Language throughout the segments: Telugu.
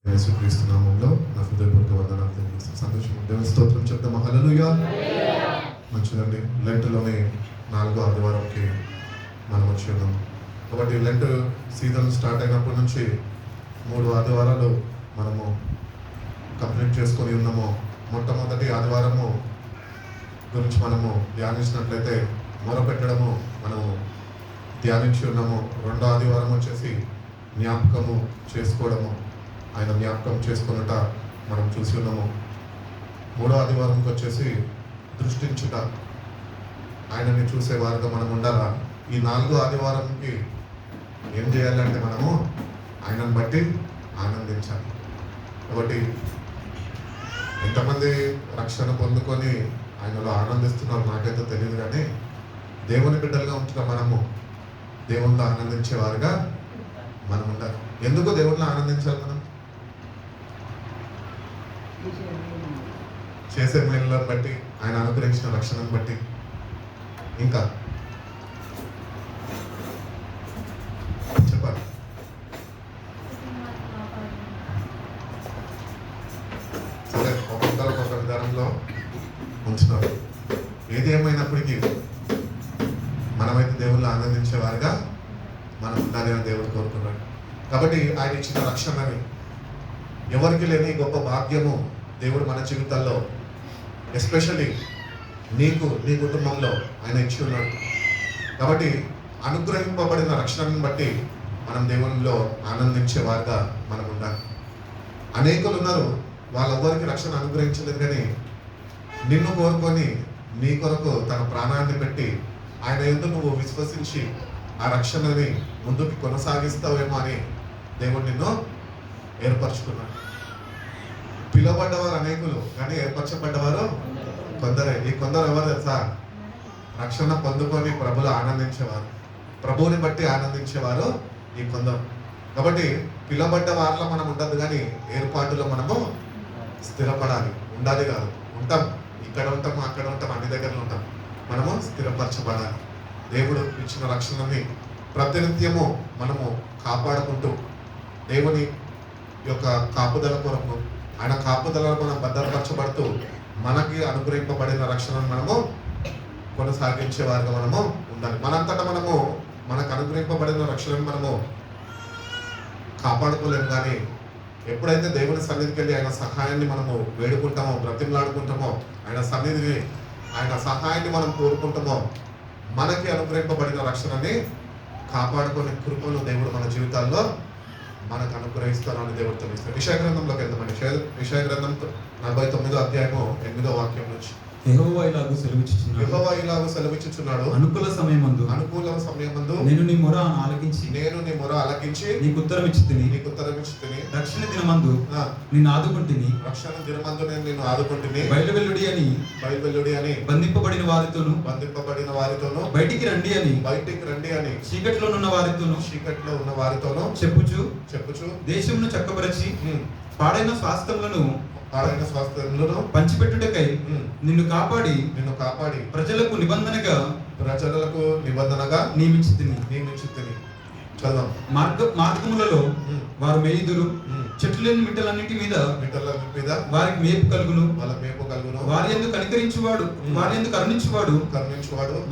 యేసుక్రీస్తు నామములో నా హృదయపూర్వక వందనాలు తెలియజేస్తాను. సంతోషం దేవుని స్తోత్రం చెప్తాము. హల్లెలూయా. మంచిదండి. లెంట్లోనే 4వ ఆదివారంకి మనం వచ్చి ఉన్నాం. కాబట్టి లెంట్ సీజన్ స్టార్ట్ అయినప్పటి నుంచి 3 ఆదివారాలు మనము కంప్లీట్ చేసుకొని ఉన్నాము. మొట్టమొదటి ఆదివారము గురించి మనము ధ్యానించినట్లయితే మొరపెట్టడము మనము ధ్యానించి ఉన్నాము. 2వ ఆదివారం వచ్చేసి జ్ఞాపకము చేసుకోవడము, ఆయన జ్ఞాపకం చేసుకున్నట మనం చూసి ఉన్నాము. 3వ ఆదివారంకి వచ్చేసి దృష్టించుట, ఆయనని చూసేవారుగా మనం ఉండాలా. ఈ 4వ ఆదివారంకి ఏం చేయాలంటే మనము ఆయనను బట్టి ఆనందించాలి. కాబట్టి ఎంతమంది రక్షణ పొందుకొని ఆయనలో ఆనందిస్తున్నారు నాకైతే తెలియదు, కానీ దేవుని బిడ్డలుగా ఉంటున్న మనము దేవునిలో ఆనందించేవారుగా మనం ఉండాలి. ఎందుకు దేవునిలో ఆనందించాలి? మనం చేసే మేలులను బట్టి, ఆయన అనుగ్రహించిన రక్షణను బట్టి. ఇంకా చెప్పాలి. సరే, ఒక్కొక్క విధానంలో ఉంచున్నారు. ఏది ఏమైనప్పటికీ మనమైతే దేవుళ్ళు ఆనందించేవారుగా మనం ఉండాలి అని దేవుడు కోరుకున్నాడు. కాబట్టి ఆయన ఇచ్చిన రక్షణని, ఎవరికి లేని గొప్ప భాగ్యము దేవుడు మన జీవితాల్లో, ఎస్పెషల్లీ నీకు, నీ కుటుంబంలో ఆయన ఇచ్చి ఉన్నాడు. కాబట్టి అనుగ్రహింపబడిన రక్షణను బట్టి మనం దేవునిలో ఆనందించేవారుగా మనం ఉండాలి. అనేకులు ఉన్నారు, వాళ్ళెవ్వరికి రక్షణ అనుగ్రహించలేదు, కానీ నిన్ను కోరుకొని నీ కొరకు తన ప్రాణాన్ని పెట్టి ఆయన యందు నువ్వు విశ్వసించి ఆ రక్షణని ముందుకు కొనసాగిస్తావేమో అని దేవుడు నిన్ను ఏర్పరచుకున్నాడు. పిలువబడ్డవారు అనేకులు, కానీ ఏర్పరచబడ్డవారు కొందరే. ఈ కొందరు ఎవరు తెలుసా? రక్షణ పొందుకొని ప్రభులు ఆనందించేవారు, ప్రభువుని బట్టి ఆనందించేవారు ఈ కొందరు. కాబట్టి పిలువబడ్డ వారిలో మనం ఉండదు, కానీ ఏర్పాటులో మనము స్థిరపడాలి. ఉండాలి కాదు, ఉంటాం, ఇక్కడ ఉంటాము, అక్కడ ఉంటాం, అన్ని దగ్గరలో ఉంటాం. మనము స్థిరపరచబడాలి. దేవుడు ఇచ్చిన రక్షణని ప్రతినిత్యము మనము కాపాడుకుంటూ దేవుని యొక్క కాపుదల కొరకు, ఆయన కాపుదలను మనం భద్రపరచబడుతూ మనకి అనుగ్రహింపబడిన రక్షణను మనము కొనసాగించే వారిగా మనము ఉండాలి. మనంతటా మనము మనకు అనుగ్రహింపబడిన రక్షణను మనము కాపాడుకోలేము, కానీ ఎప్పుడైతే దేవుని సన్నిధికి వెళ్ళి ఆయన సహాయాన్ని మనము వేడుకుంటామో, బ్రతిమలాడుకుంటామో, ఆయన సన్నిధిని, ఆయన సహాయాన్ని మనం కోరుకుంటామో, మనకి అనుగ్రహింపబడిన రక్షణని కాపాడుకునే కృపను దేవుడు మన జీవితాల్లో మనకు అనుగ్రహిస్తానని దేవుడు తెలుస్తాడు. యెషయా గ్రంథంలోకి వెళ్తామండి. యెషయా గ్రంథం 49వ అధ్యాయము 8వ వాక్యం నుంచి. యెహోవా ఇలాగు సెలవిచ్చుచున్నాడు, అనుకూల సమయమందు నేను నీ మొర ఆలకించి నీకు ఉత్తరం ఇచ్చి తిని రక్షణ దినమందు నేను ఆదుకుంటుని బయలువెల్లుడి అని బంధింపబడిన వారితోను బయటికి రండి అని చీకట్లో ఉన్న వారితోను చెప్పుచు దేశమును చక్కపరచి పాడైన స్వాస్థ్యములను పంచిపెట్టుటకై నిన్ను కాపాడి ప్రజలకు నిబంధనగా నియమించితిని. చదువు. మార్గములలో వారు మేయుదురు, చెట్లు లేని మిట్టలన్నిటి మీద వారికి మేపు కలుగును. వారి యందు కనికరించువాడు, వారి యందు కరుణించువాడు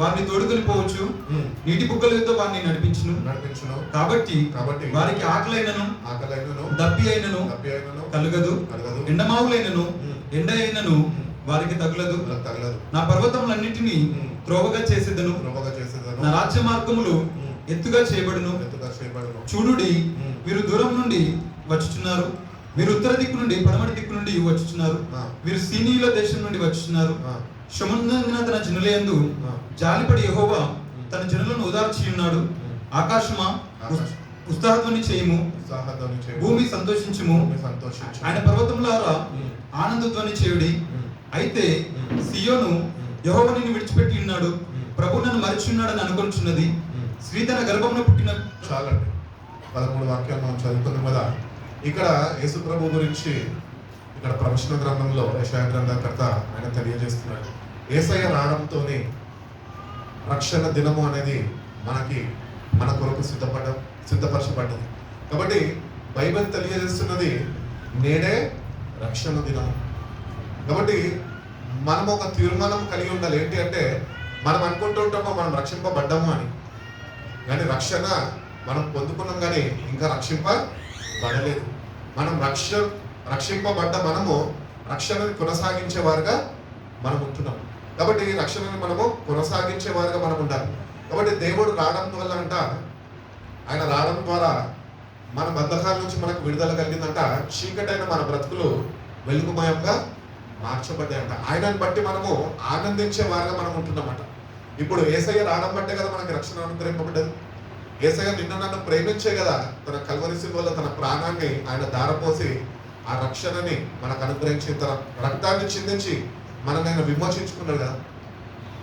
వారిని తోడుకొని పోవచ్చు. నీటి బుగ్గలతో వారిని నడిపించును. కాబట్టి వారికి ఆకలైనను దప్పి అయినను కలుగదు, ఎండమావులైనను ఎండ అయినను వారికి తగులదు. నా పర్వతములన్నిటినీ త్రోవగా చేసేదను, నా రాజ్య మార్గములు ఎత్తుగా చేయబడును. చూడుడి, వీరు దూరం నుండి వచ్చుచున్నారు, వీరు ఉత్తర దిక్కు నుండి పడమటి దిక్కు నుండి వచ్చుచున్నారు, వీరు సీనీయుల దేశం నుండి వచ్చుచున్నారు. శ్రమందిన తన జనులయందు జాలిపడి యెహోవా తన జనులను ఓదార్చి ఉన్నాడు. ఆకాశమా ఉత్సాహధ్వని చేయము, భూమి సంతోషించుము, ఆయన పర్వతములారా ఆనందధ్వని చేయుడి. అయితే సియోను, యెహోవా నిన్ను విడిచిపెట్టి ఉన్నాడు, ప్రభు నన్ను మరిచి ఉన్నాడని అనుకొనుచున్నది. స్త్రీ తన గర్భమున పుట్టిన. చాలండి, 13 వాక్యాలు మనం చదువుకున్నాం కదా. ఇక్కడ యేసు ప్రభు గురించి ఇక్కడ ప్రవచన గ్రంథంలో యెషయా గ్రంథకర్త ఆయన తెలియజేస్తున్నాడు. యేసయ్య రావడంతోనే రక్షణ దినము అనేది మన కొరకు సిద్ధపరచబడ్డది. కాబట్టి బైబిల్ తెలియజేస్తున్నది నేడే రక్షణ దినం. కాబట్టి మనం ఒక తీర్మానం కలిగి ఉండాలి. ఏంటి అంటే, మనం అనుకుంటూ ఉంటామో మనం రక్షింపబడ్డాము అని, కానీ రక్షణ మనం పొందుకున్నాం కానీ ఇంకా రక్షింపబడలేదు. మనం రక్షింపబడ్డ మనము రక్షణని కొనసాగించేవారుగా మనం ఉంటున్నాం. కాబట్టి రక్షణని మనము కొనసాగించేవారుగా మనం ఉండాలి. కాబట్టి దేవుడు రావడం వల్ల అంట, ఆయన రావడం ద్వారా మన బంధకాల నుంచి మనకు విడుదల కలిగిందంట. చీకటైన మన బ్రతుకులు వెలుగుమయంగా మార్చబడ్డాయంట. ఆయనను బట్టి మనము ఆనందించే వారుగా మనం ఉంటున్నామట. ఇప్పుడు యేసయ్య రావడం బట్టే కదా మనకి రక్షణ అనుగ్రహింపబడ్డది. యేసయ్య నిన్ను నన్ను ప్రేమించే కదా తన కల్వరి సిలువలో తన ప్రాణాన్ని ఆయన ధారపోసి ఆ రక్షణని మనకు అనుగ్రహించి తన రక్తాన్ని చిందించి మనల్ని ఆయన విమోచించుకున్నాడు కదా.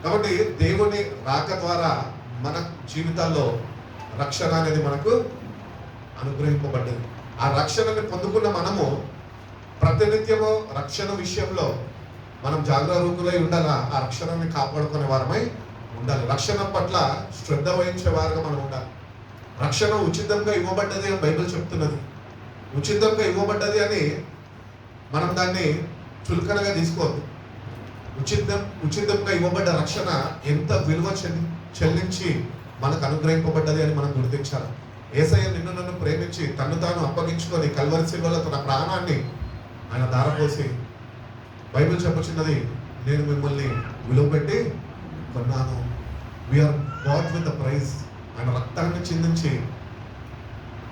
కాబట్టి దేవుని రాక ద్వారా మన జీవితాల్లో రక్షణ అనేది మనకు అనుగ్రహింపబడ్డది. ఆ రక్షణని పొందుకున్న మనము ప్రతినిత్యము రక్షణ విషయంలో మనం జాగరూకులై ఉండాలా. ఆ రక్షణని కాపాడుకునే వారమై ఉండాలి. రక్షణ పట్ల శ్రద్ధ వహించే వారుగా మనం ఉండాలి. రక్షణ ఉచితంగా ఇవ్వబడ్డది అని బైబిల్ చెప్తున్నది. ఉచితంగా ఇవ్వబడ్డది అని మనం దాన్ని చులకనగా తీసుకోవద్దు. ఉచితంగా ఇవ్వబడ్డ రక్షణ ఎంత విలువ చెల్లించి మనకు అనుగ్రహింపబడ్డది అని మనం గుర్తించాలి. యేసయ్య నిన్ను నన్ను ప్రేమించి తన్ను తాను అప్పగించుకొని కల్వరి సిలువలో తన ప్రాణాన్ని ఆయన ధారపోసి, బైబిల్ చెప్పుచున్నది, నేను మిమ్మల్ని విలువ పెట్టి కొన్నాను. We are bought with the price. ఆయన రక్తాన్ని చిందించి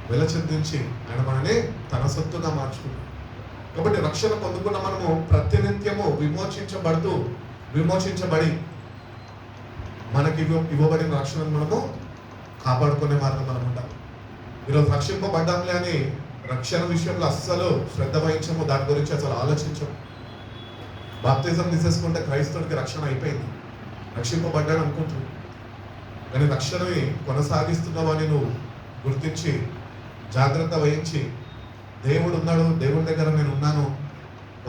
వెల చెందించి ఆయన మనని తన సొత్తుగా మార్చుకున్నాడు. కాబట్టి రక్షణ పొందుకున్న మనము ప్రతినిత్యము విమోచించబడి మనకి ఇవ్వబడిన రక్షణను మనము కాపాడుకునే వారిని మనం ఉండాలి. ఈరోజు రక్షింపబడ్డాంలే అని రక్షణ విషయంలో అస్సలు శ్రద్ధ వహించము, దాని గురించి అసలు ఆలోచించము. బాప్తిజం తీసేసుకుంటే క్రైస్తవుడికి రక్షణ అయిపోయింది, రక్షింపబడ్డాడు అనుకుంటున్నావు. కానీ రక్షణని కొనసాగిస్తున్నావని నువ్వు గుర్తించి జాగ్రత్త వహించి, దేవుడు ఉన్నాడు, దేవుడి దగ్గర నేను ఉన్నాను,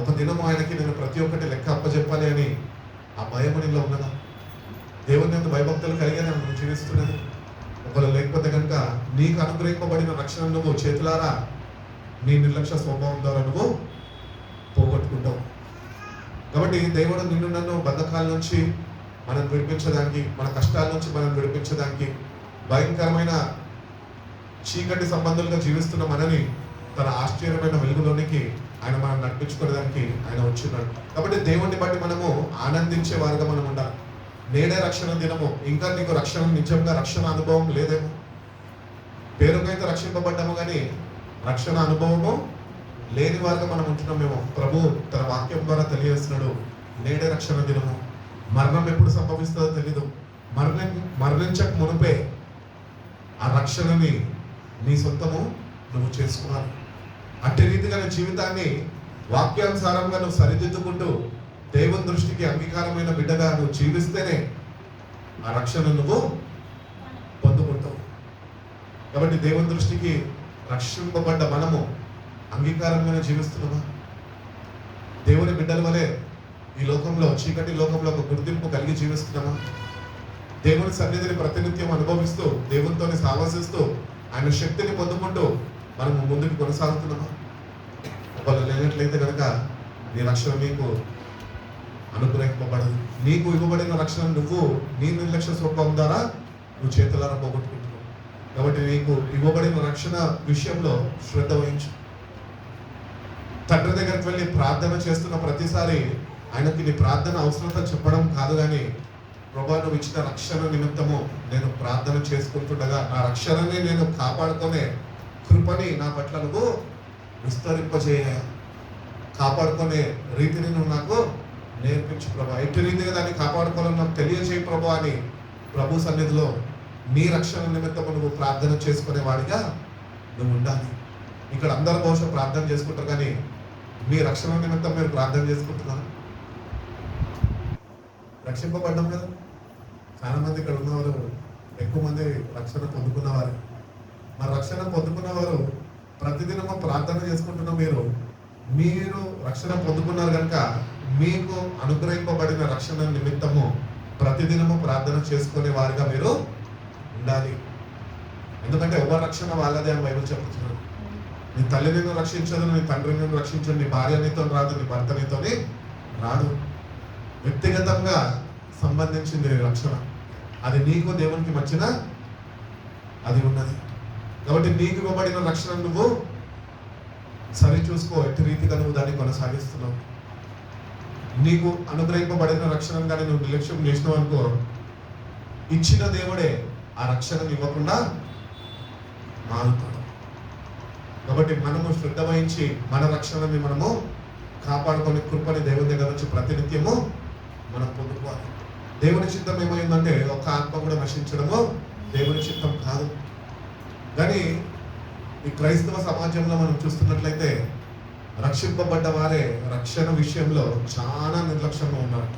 ఒక దినము ఆయనకి నేను ప్రతి ఒక్కటి లెక్క అప్పచెప్పాలి అని ఆ భయం నీలో ఉన్నదా? దేవుని యొక్క భయభక్తులు కలిగానే నువ్వు జీవిస్తున్నది. ఒకవేళ లేకపోతే కనుక నీకు అనుగ్రహింపబడిన రక్షణ నువ్వు చేతులారా నీ నిర్లక్ష్య స్వభావం ద్వారా నువ్వు పోగొట్టుకుంటావు. కాబట్టి దేవుడు నిన్ను నన్ను బంధకాల నుంచి మనం విడిపించడానికి, మన కష్టాల నుంచి మనం విడిపించడానికి, భయంకరమైన చీకటి సంబంధాలుగా జీవిస్తున్న మనని తన ఆశ్చర్యమైన వెలుగులోనికి ఆయన మనం నడిపించుకోవడానికి ఆయన వచ్చిన్నాడు. కాబట్టి దేవుణ్ణి బట్టి మనము ఆనందించే వారుగా మనం ఉండాలి. నేడే రక్షణ దినము. ఇంకా నీకు రక్షణ, నిజంగా రక్షణ అనుభవం లేదేమో. పేరుకైతే రక్షింపబడ్డాము కానీ రక్షణ అనుభవము లేని వారుగా మనం ఉంటున్నామేమో. ప్రభు తన వాక్యం ద్వారా తెలియజేస్తున్నాడు, నేడే రక్షణ దినము. మరణం ఎప్పుడు సంభవిస్తుందో తెలీదు. మరణించక మునిపే ఆ రక్షణని నీ సొంతము నువ్వు చేసుకోవాలి. అట్టి రీతిగా నీ జీవితాన్ని వాక్యానుసారంగా నువ్వు సరిదిద్దుకుంటూ దేవుని దృష్టికి అంగీకారమైన బిడ్డగా నువ్వు జీవిస్తేనే ఆ రక్షణ నువ్వు పొందుకుంటావు. కాబట్టి దేవుని దృష్టికి రక్షింపబడ్డ మనము అంగీకారంగానే జీవిస్తున్నామా? దేవుని బిడ్డల వలె ఈ లోకంలో, చీకటి లోకంలో ఒక గుర్తింపు కలిగి జీవిస్తున్నామా? దేవుని సన్నిధిని ప్రతినిత్యం అనుభవిస్తూ, దేవునితో సహవసిస్తూ, ఆయన శక్తిని పొందుకుంటూ మనము ముందుకు కొనసాగుతున్నామా? ఒకవేళ లేనట్లయితే కనుక నీ రక్షణ నీకు అనుగ్రహింపబడదు. నీకు ఇవ్వబడిన రక్షణ నువ్వు నీ నిర్లక్ష్య స్వభావం ద్వారా నువ్వు చేతులారా పోగొట్టుకుంటున్నావు. కాబట్టి నీకు ఇవ్వబడిన రక్షణ విషయంలో శ్రద్ధ వహించు. తండ్రి దగ్గరికి వెళ్ళి ప్రార్థన చేస్తున్న ప్రతిసారి ఆయనకి నీ ప్రార్థన అవసరత చెప్పడం కాదు, కానీ ప్రభా నువ్వు ఇచ్చిన రక్షణ నిమిత్తము నేను ప్రార్థన చేసుకుంటుండగా నా రక్షణని నేను కాపాడుకునే కృపని నా పట్ల నువ్వు విస్తరింపజేయ, కాపాడుకునే రీతిని నువ్వు నాకు నేర్పించు ప్రభా. ఎట్టి రీతిగా దాన్ని కాపాడుకోవాలని నాకు తెలియజేయి ప్రభా అని ప్రభు సన్నిధిలో నీ రక్షణ నిమిత్తము నువ్వు ప్రార్థన చేసుకునే వాడిగా నువ్వు ఉండాలి. ఇక్కడ అందరూ బహుశా ప్రార్థన చేసుకుంటారు, కానీ మీ రక్షణ నిమిత్తం మీరు ప్రార్థన చేసుకుంటున్నారు. రక్షింపబడ్డాం కదా. చాలా మంది ఇక్కడ ఉన్నవారు, ఎక్కువ మంది రక్షణ పొందుకున్నవారు. మరి రక్షణ పొందుకున్నవారు ప్రతిదినము ప్రార్థన చేసుకుంటున్న మీరు రక్షణ పొందుకున్నారు కనుక మీకు అనుగ్రహింపబడిన రక్షణ నిమిత్తము ప్రతిదినము ప్రార్థన చేసుకునే వారిగా మీరు ఉండాలి. ఎందుకంటే ఎవరి రక్షణ వాళ్ళదే అని బైబిల్ చెప్తున్నారు. నీ తల్లి నిన్ను రక్షించదు, నీ తండ్రి నిన్ను రక్షించదు, నీ భార్య నీతో రాదు, నీ భర్త నీతోని రాదు. వ్యక్తిగతంగా సంబంధించింది నీ రక్షణ. అది నీకు దేవునికి మధ్యన అది ఉన్నది. కాబట్టి నీకు ఇవ్వబడిన రక్షణ నువ్వు సరి చూసుకో, ఎట్టి రీతిగా నువ్వు దాన్ని కొనసాగిస్తున్నావు. నీకు అనుగ్రహింపబడిన రక్షణ కానీ నువ్వు నిర్లక్ష్యం చేసినావు అనుకో, ఇచ్చిన దేవుడే ఆ రక్షణను ఇవ్వకుండా మారుతాడు. కాబట్టి మనము శ్రద్ధ వహించి మన రక్షణని మనము కాపాడుకొని కృపని దేవుని దగ్గర నుంచి ప్రతినిత్యము మనం పొందుకోవాలి. దేవుని చిత్తం ఏమైందంటే ఒక్క ఆత్మ కూడా నశించడము దేవుని చిత్తం కాదు. కానీ ఈ క్రైస్తవ సమాజంలో మనం చూస్తున్నట్లయితే రక్షింపబడ్డ వారే రక్షణ విషయంలో చాలా నిర్లక్ష్యంగా ఉన్నారు.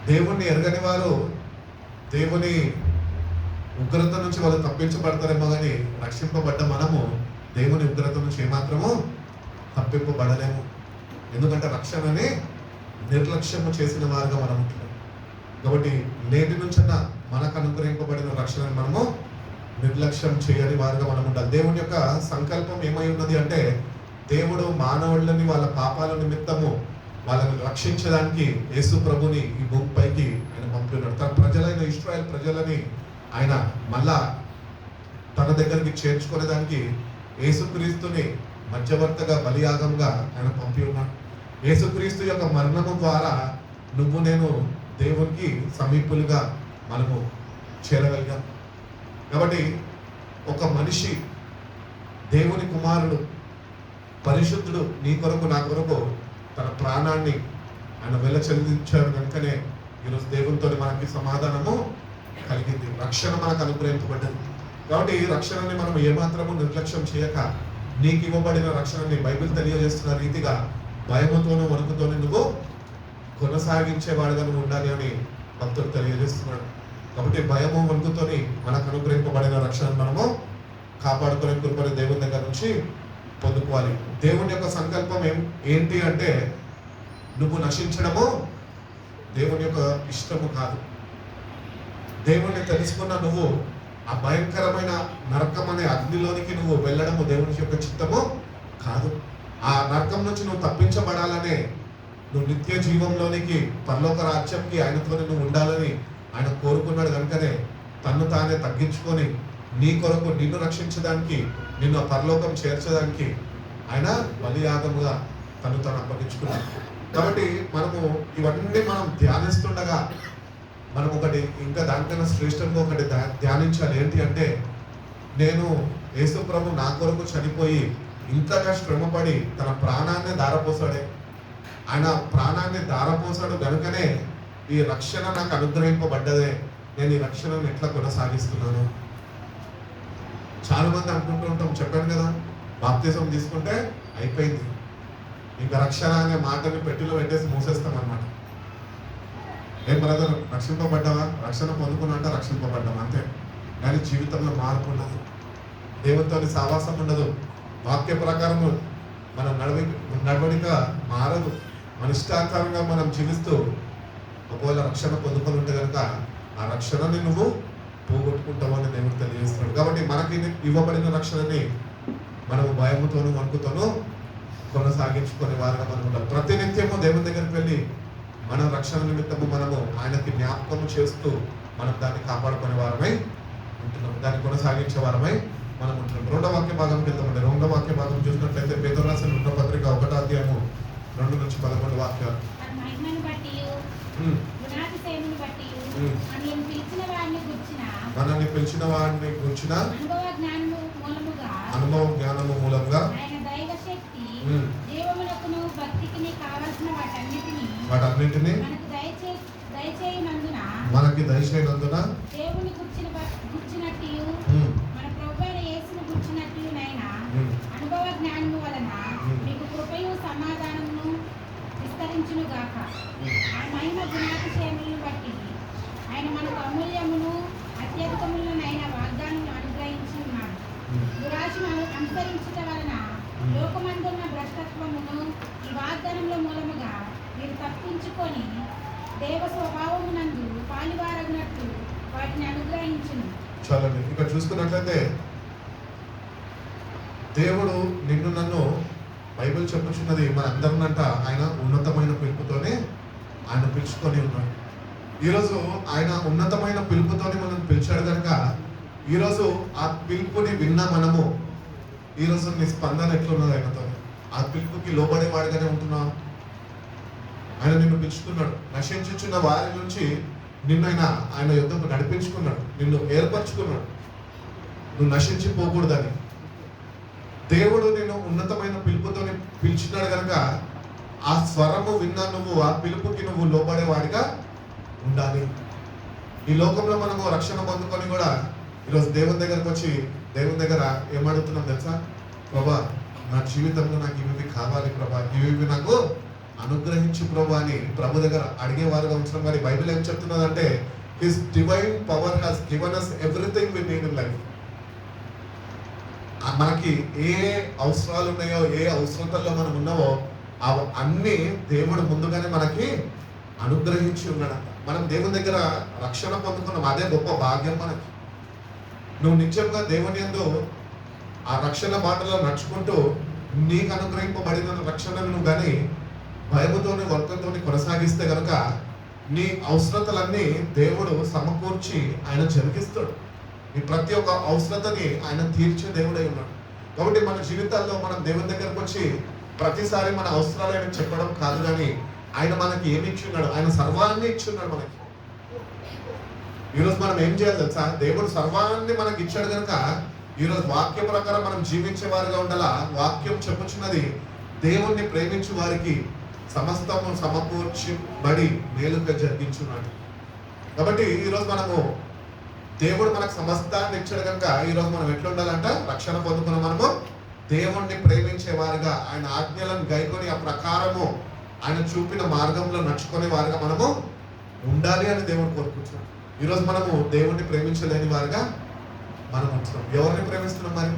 దేవుణ్ణి ఎరగని వారు దేవుని ఉగ్రత నుంచి వాళ్ళు తప్పించబడతారేమో, కానీ రక్షింపబడ్డ మనము దేవుని ఉగ్రత నుంచి ఏమాత్రము తప్పింపబడలేము. ఎందుకంటే రక్షణని నిర్లక్ష్యము చేసిన వారుగా మనం ఉంటున్నాం. కాబట్టి నేటి నుంచన్నా మనకు అనుగ్రహింపబడిన రక్షణని మనము నిర్లక్ష్యం చేయని వారుగా మనం ఉండాలి. దేవుని యొక్క సంకల్పం ఏమై ఉన్నది అంటే, దేవుడు మానవులని వాళ్ళ పాపాల నిమిత్తము వాళ్ళని రక్షించడానికి యేసు ప్రభుని ఈ భూమిపైకి ఆయన పంపినాడు. తన ప్రజలైన ఇశ్రాయేల్ ప్రజలని ఆయన మళ్ళా తన దగ్గరికి చేర్చుకునేదానికి యేసుక్రీస్తుని మధ్యవర్తిగా బలియాగంగా ఆయన పంపి ఉన్నాడు. యేసుక్రీస్తు యొక్క మరణము ద్వారా నువ్వు నేను దేవునికి సమీపులుగా మనము చేరగలిగాం. కాబట్టి ఒక మనిషి దేవుని కుమారుడు పరిశుద్ధుడు నీ కొరకు నా కొరకు తన ప్రాణాన్ని ఆయన వెలచెల్లించాడు కనుకనే ఈరోజు దేవునితో మనకి సమాధానము కలిగింది, రక్షణ మనకు అనుగ్రహింపబడ్డది. కాబట్టి ఈ రక్షణని మనం ఏమాత్రము నిర్లక్ష్యం చేయక నీకు ఇవ్వబడిన రక్షణని బైబిల్ తెలియజేస్తున్న రీతిగా భయముతోనూ వణుకుతోనూ నువ్వు కొనసాగించేవాడుగా నువ్వు ఉండాలి అని భక్తుడు తెలియజేస్తున్నాడు. కాబట్టి భయము వణుకుతోని మనకు అనుగ్రహింపబడిన రక్షణను మనము కాపాడుకునే కృపని దేవుని దగ్గర నుంచి పొందుకోవాలి. దేవుని యొక్క సంకల్పం ఏంటి అంటే, నువ్వు నశించడము దేవుని యొక్క ఇష్టము కాదు. దేవుణ్ణి తెలుసుకున్న నువ్వు ఆ భయంకరమైన నరకం అనే అగ్నిలోనికి నువ్వు వెళ్ళడము దేవుని యొక్క చిత్తము కాదు. ఆ నరకం నుంచి నువ్వు తప్పించబడాలనే, నువ్వు నిత్య జీవంలోనికి పరలోక రాజ్యంకి ఆయనతో నువ్వు ఉండాలని ఆయన కోరుకున్నాడు. కనుకనే తన్ను తానే తగ్గించుకొని నీ కొరకు నిన్ను రక్షించడానికి, నిన్ను పరలోకం చేర్చడానికి ఆయన బలియాగముగా తను తాను అప్పగించుకున్నాడు. కాబట్టి మనము ఇవన్నీ మనం ధ్యానిస్తుండగా మనం ఒకటి ఇంకా దానికన్నా శ్రేష్టంగా ఒకటి ధ్యానించాలి. ఏంటి అంటే, నేను యేసు ప్రభు నా కొరకు చనిపోయి ఇంతగా శ్రమపడి తన ప్రాణాన్ని దారపోసాడే, ఆయన ప్రాణాన్ని దారపోసాడు కనుకనే ఈ రక్షణ నాకు అనుగ్రహింపబడ్డదే. నేను ఈ రక్షణను ఎట్లా కొనసాగిస్తున్నాను? చాలా మంది అనుకుంటూ ఉంటాం, చెప్పాను కదా, బాప్తిజం తీసుకుంటే అయిపోయింది, ఇంకా రక్షణ అనే మాటని పెట్టిలో పెట్టేసి మూసేస్తాం అన్నమాట. ఏం బ్రదర్, రక్షింపబడ్డావా? రక్షణ పొందుకున్నా రక్షింపబడ్డావా అంతే. కానీ జీవితంలో మార్పు ఉండదు, దేవునితో సావాసం ఉండదు, వాక్య ప్రకారము మన నడవడిక మారదు, మన ఇష్టాకారంగా మనం జీవిస్తూ ఒకవేళ రక్షణ పొందుకొని ఉంటే కనుక ఆ రక్షణని నువ్వు పోగొట్టుకుంటావు అని దేవుడు తెలియజేస్తున్నాడు. కాబట్టి మనకి ఇవ్వబడిన రక్షణని మనము భయముతోనూ వణుకుతోనూ కొనసాగించుకునే వారుగా మనం ఉండాలి. ప్రతినిత్యము దేవుని దగ్గరికి వెళ్ళి మన రక్షణ నిమిత్తము మనము ఆయనకి జ్ఞాపకము చేస్తూ మనం దాన్ని కాపాడుకునే వారమై ఉంటున్నాం, దాన్ని కొనసాగించే వారమై మనం ఉంటున్నాం. రెండో వాక్య భాగంకి వెళ్తామండి. రెండో వాక్య భాగం చూసినట్లయితే పేతురు రాసిన రెండో పత్రిక 1వ అధ్యాయము 2 నుంచి 11 వాక్యాలు. మనల్ని పిలిచిన వాడిని గుర్చిన అనుభవ జ్ఞానము మూలంగా వాటన్నిటిని మనకి దయచేయనందున అనుభవ జ్ఞానము వలన మీకు కృపయు సమాధానమును విస్తరించును గాక. మహిమ గుణాతిశయములను బట్టి ఆయన మనకు అమూల్యమును అత్యధికములనైన వాగ్దానములు అనుగ్రహించి ఉన్నాడు. దురాశను అనుసరించుట వలన లోకమందున్న భ్రష్టత్వమును ఈ వాగ్దానముల మూలముగా మీరు తప్పించుకొని దేవ స్వభావమునందు పాలువారగినట్లు వాటిని అనుగ్రహించును. చాలండి. ఇక్కడ చూసుకున్నట్లయితే దేవుడు నిన్ను నన్ను బైబిల్ చెప్పుచున్నది మనందరినంట ఆయన ఉన్నతమైన పిలుపుతోనే ఆయన పిలుచుకొని ఉన్నాడు. ఈరోజు ఆయన ఉన్నతమైన పిలుపుతోని మనం పిలిచాడు కనుక ఈరోజు ఆ పిలుపుని విన్న మనము ఈరోజు నీ స్పందన ఎట్లున్నది ఆయనతో? ఆ పిలుపుకి లోబడేవాడిగానే ఉంటున్నావు. ఆయన నిన్ను పిలుచుకున్నాడు, నశించుచున్న వారి నుంచి నిన్ను ఆయన యుద్ధకు నడిపించుకున్నాడు, నిన్ను ఏర్పరచుకున్నాడు, నువ్వు నశించిపోకూడదని. దేవుడు నిన్ను ఉన్నతమైన పిలుపుతోని పిలిచినాడు కనుక ఆ స్వరము విన్నా నువ్వు ఆ పిలుపుకి నువ్వు లోబడేవాడిగా ఉండాలి. ఈ లోకంలో మనము రక్షణ పొందుకొని కూడా ఈరోజు దేవుని దగ్గరకు వచ్చి దేవుని దగ్గర ఏమడుగుతున్నాం తెలుసా? ప్రభా, నా జీవితంలో నాకు ఇవి కావాలి ప్రభా, ఇవి నాకు అనుగ్రహించు ప్రభా అని ప్రభు దగ్గర అడిగేవారుగా ఉంచడం. కానీ బైబిల్ ఏం చెప్తున్నదంటే his divine power has given us everything we need in life. మనకి ఏ అవసరాలు ఉన్నాయో, ఏ అవసరతల్లో మనం ఉన్నావో అన్ని దేవుడు ముందుగానే మనకి అనుగ్రహించి ఉన్నాడంట. మనం దేవుని దగ్గర రక్షణ పొందుకున్నాం, అదే గొప్ప భాగ్యం మనకి. నువ్వు నిత్యంగా దేవుని యందు ఆ రక్షణ బాటలో నడుచుకుంటూ నీకు అనుగ్రహింపబడిన రక్షణను నువ్వు కానీ భయముతోని వర్గంతోని కొనసాగిస్తే కనుక నీ అవసరతలన్నీ దేవుడు సమకూర్చి ఆయన జరిగిస్తాడు. నీ ప్రతి ఒక్క అవసరతని ఆయన తీర్చే దేవుడై ఉన్నాడు. కాబట్టి మన జీవితాల్లో మనం దేవుని దగ్గరకు వచ్చి ప్రతిసారి మన అవసరాలు ఆయన చెప్పడం కాదు, కానీ ఆయన మనకి ఏమి ఇచ్చున్నాడు? ఆయన సర్వాన్ని ఇచ్చున్నాడు మనకి. ఈరోజు మనం ఏం చేయాలి తెలుసా? దేవుడు సర్వాన్ని మనకి ఇచ్చాడు కనుక ఈరోజు వాక్య ప్రకారం మనం జీవించే వారిగా ఉండాలా. వాక్యం చెప్పుచున్నది దేవుణ్ణి ప్రేమించు వారికి సమస్తము సమకూర్చబడి మేలుగా జరిగించున్నాడు. కాబట్టి ఈరోజు మనము దేవుడు మనకు సమస్తాన్ని ఇచ్చాడు కనుక ఈరోజు మనం ఎట్లా ఉండాలంట? రక్షణ పొందుకున్న మనము దేవుణ్ణి ప్రేమించే వారుగా, ఆయన ఆజ్ఞలను గైకొని ఆ ప్రకారము ఆయన చూపిన మార్గంలో నడుచుకునే వారుగా మనము ఉండాలి అని దేవుడు కోరుకుంటున్నాడు. ఈరోజు మనము దేవుణ్ణి ప్రేమించలేని వారుగా మనం ఉంటున్నాం. ఎవరిని ప్రేమిస్తున్నాం? మరి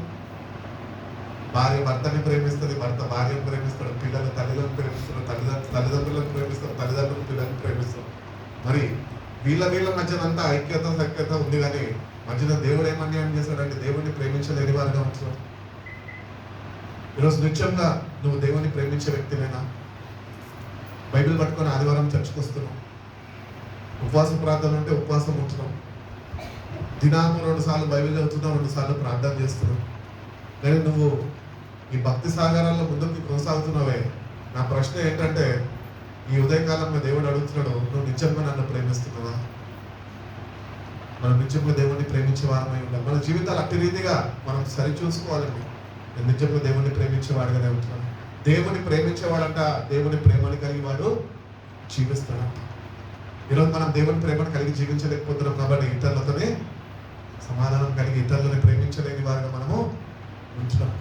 భార్య భర్తని ప్రేమిస్తుంది, భర్త భార్యను ప్రేమిస్తాడు, పిల్లలు తల్లిదండ్రులను ప్రేమిస్తారు, తల్లిదండ్రులను ప్రేమిస్తారు, తల్లిదండ్రులు పిల్లలను ప్రేమిస్తారు. మరి వీళ్ళ మధ్యనంతా ఐక్యత సఖ్యత ఉంది, కానీ మధ్యన దేవుడు ఏం అన్యాయం చేశాడంటే దేవుడిని ప్రేమించలేని వారుగా ఉంటున్నాడు. ఈరోజు నిత్యంగా నువ్వు దేవుని ప్రేమించే వ్యక్తివేనా? బైబిల్ పట్టుకొని ఆదివారం చర్చకు వస్తున్నావు, ఉపవాస ప్రార్థన ఉంటే ఉపవాసం ఉంటున్నాం, దినాము 2 సార్లు బైబిల్ చదువుతున్నావు, 2 సార్లు ప్రార్థన చేస్తున్నావు, కానీ నువ్వు ఈ భక్తి సాగరాల్లో ముందుకు కొనసాగుతున్నావే. నా ప్రశ్న ఏంటంటే ఈ ఉదయకాలంలో దేవుడు అడుగుతున్నాడు, నువ్వు నిత్యంగా నన్ను ప్రేమిస్తున్నావా? మనం నిత్యంగా దేవుణ్ణి ప్రేమించే వారమై ఉండాలి. మన జీవితాలు అట్టి రీతిగా మనం సరిచూసుకోవాలండి. నేను నిత్యంగా దేవుణ్ణి ప్రేమించేవాడుగానే ఉంటున్నాను. దేవుని ప్రేమించేవాడంట దేవుని ప్రేమని కలిగి వాడు జీవిస్తాడంట. ఈరోజు మనం దేవుని ప్రేమను కలిగి జీవించలేకపోతున్నాం కాబట్టి ఇతరులతోనే సమాధానం కలిగి ఇతరులని ప్రేమించలేని వారుగా మనము ఉంటున్నాం.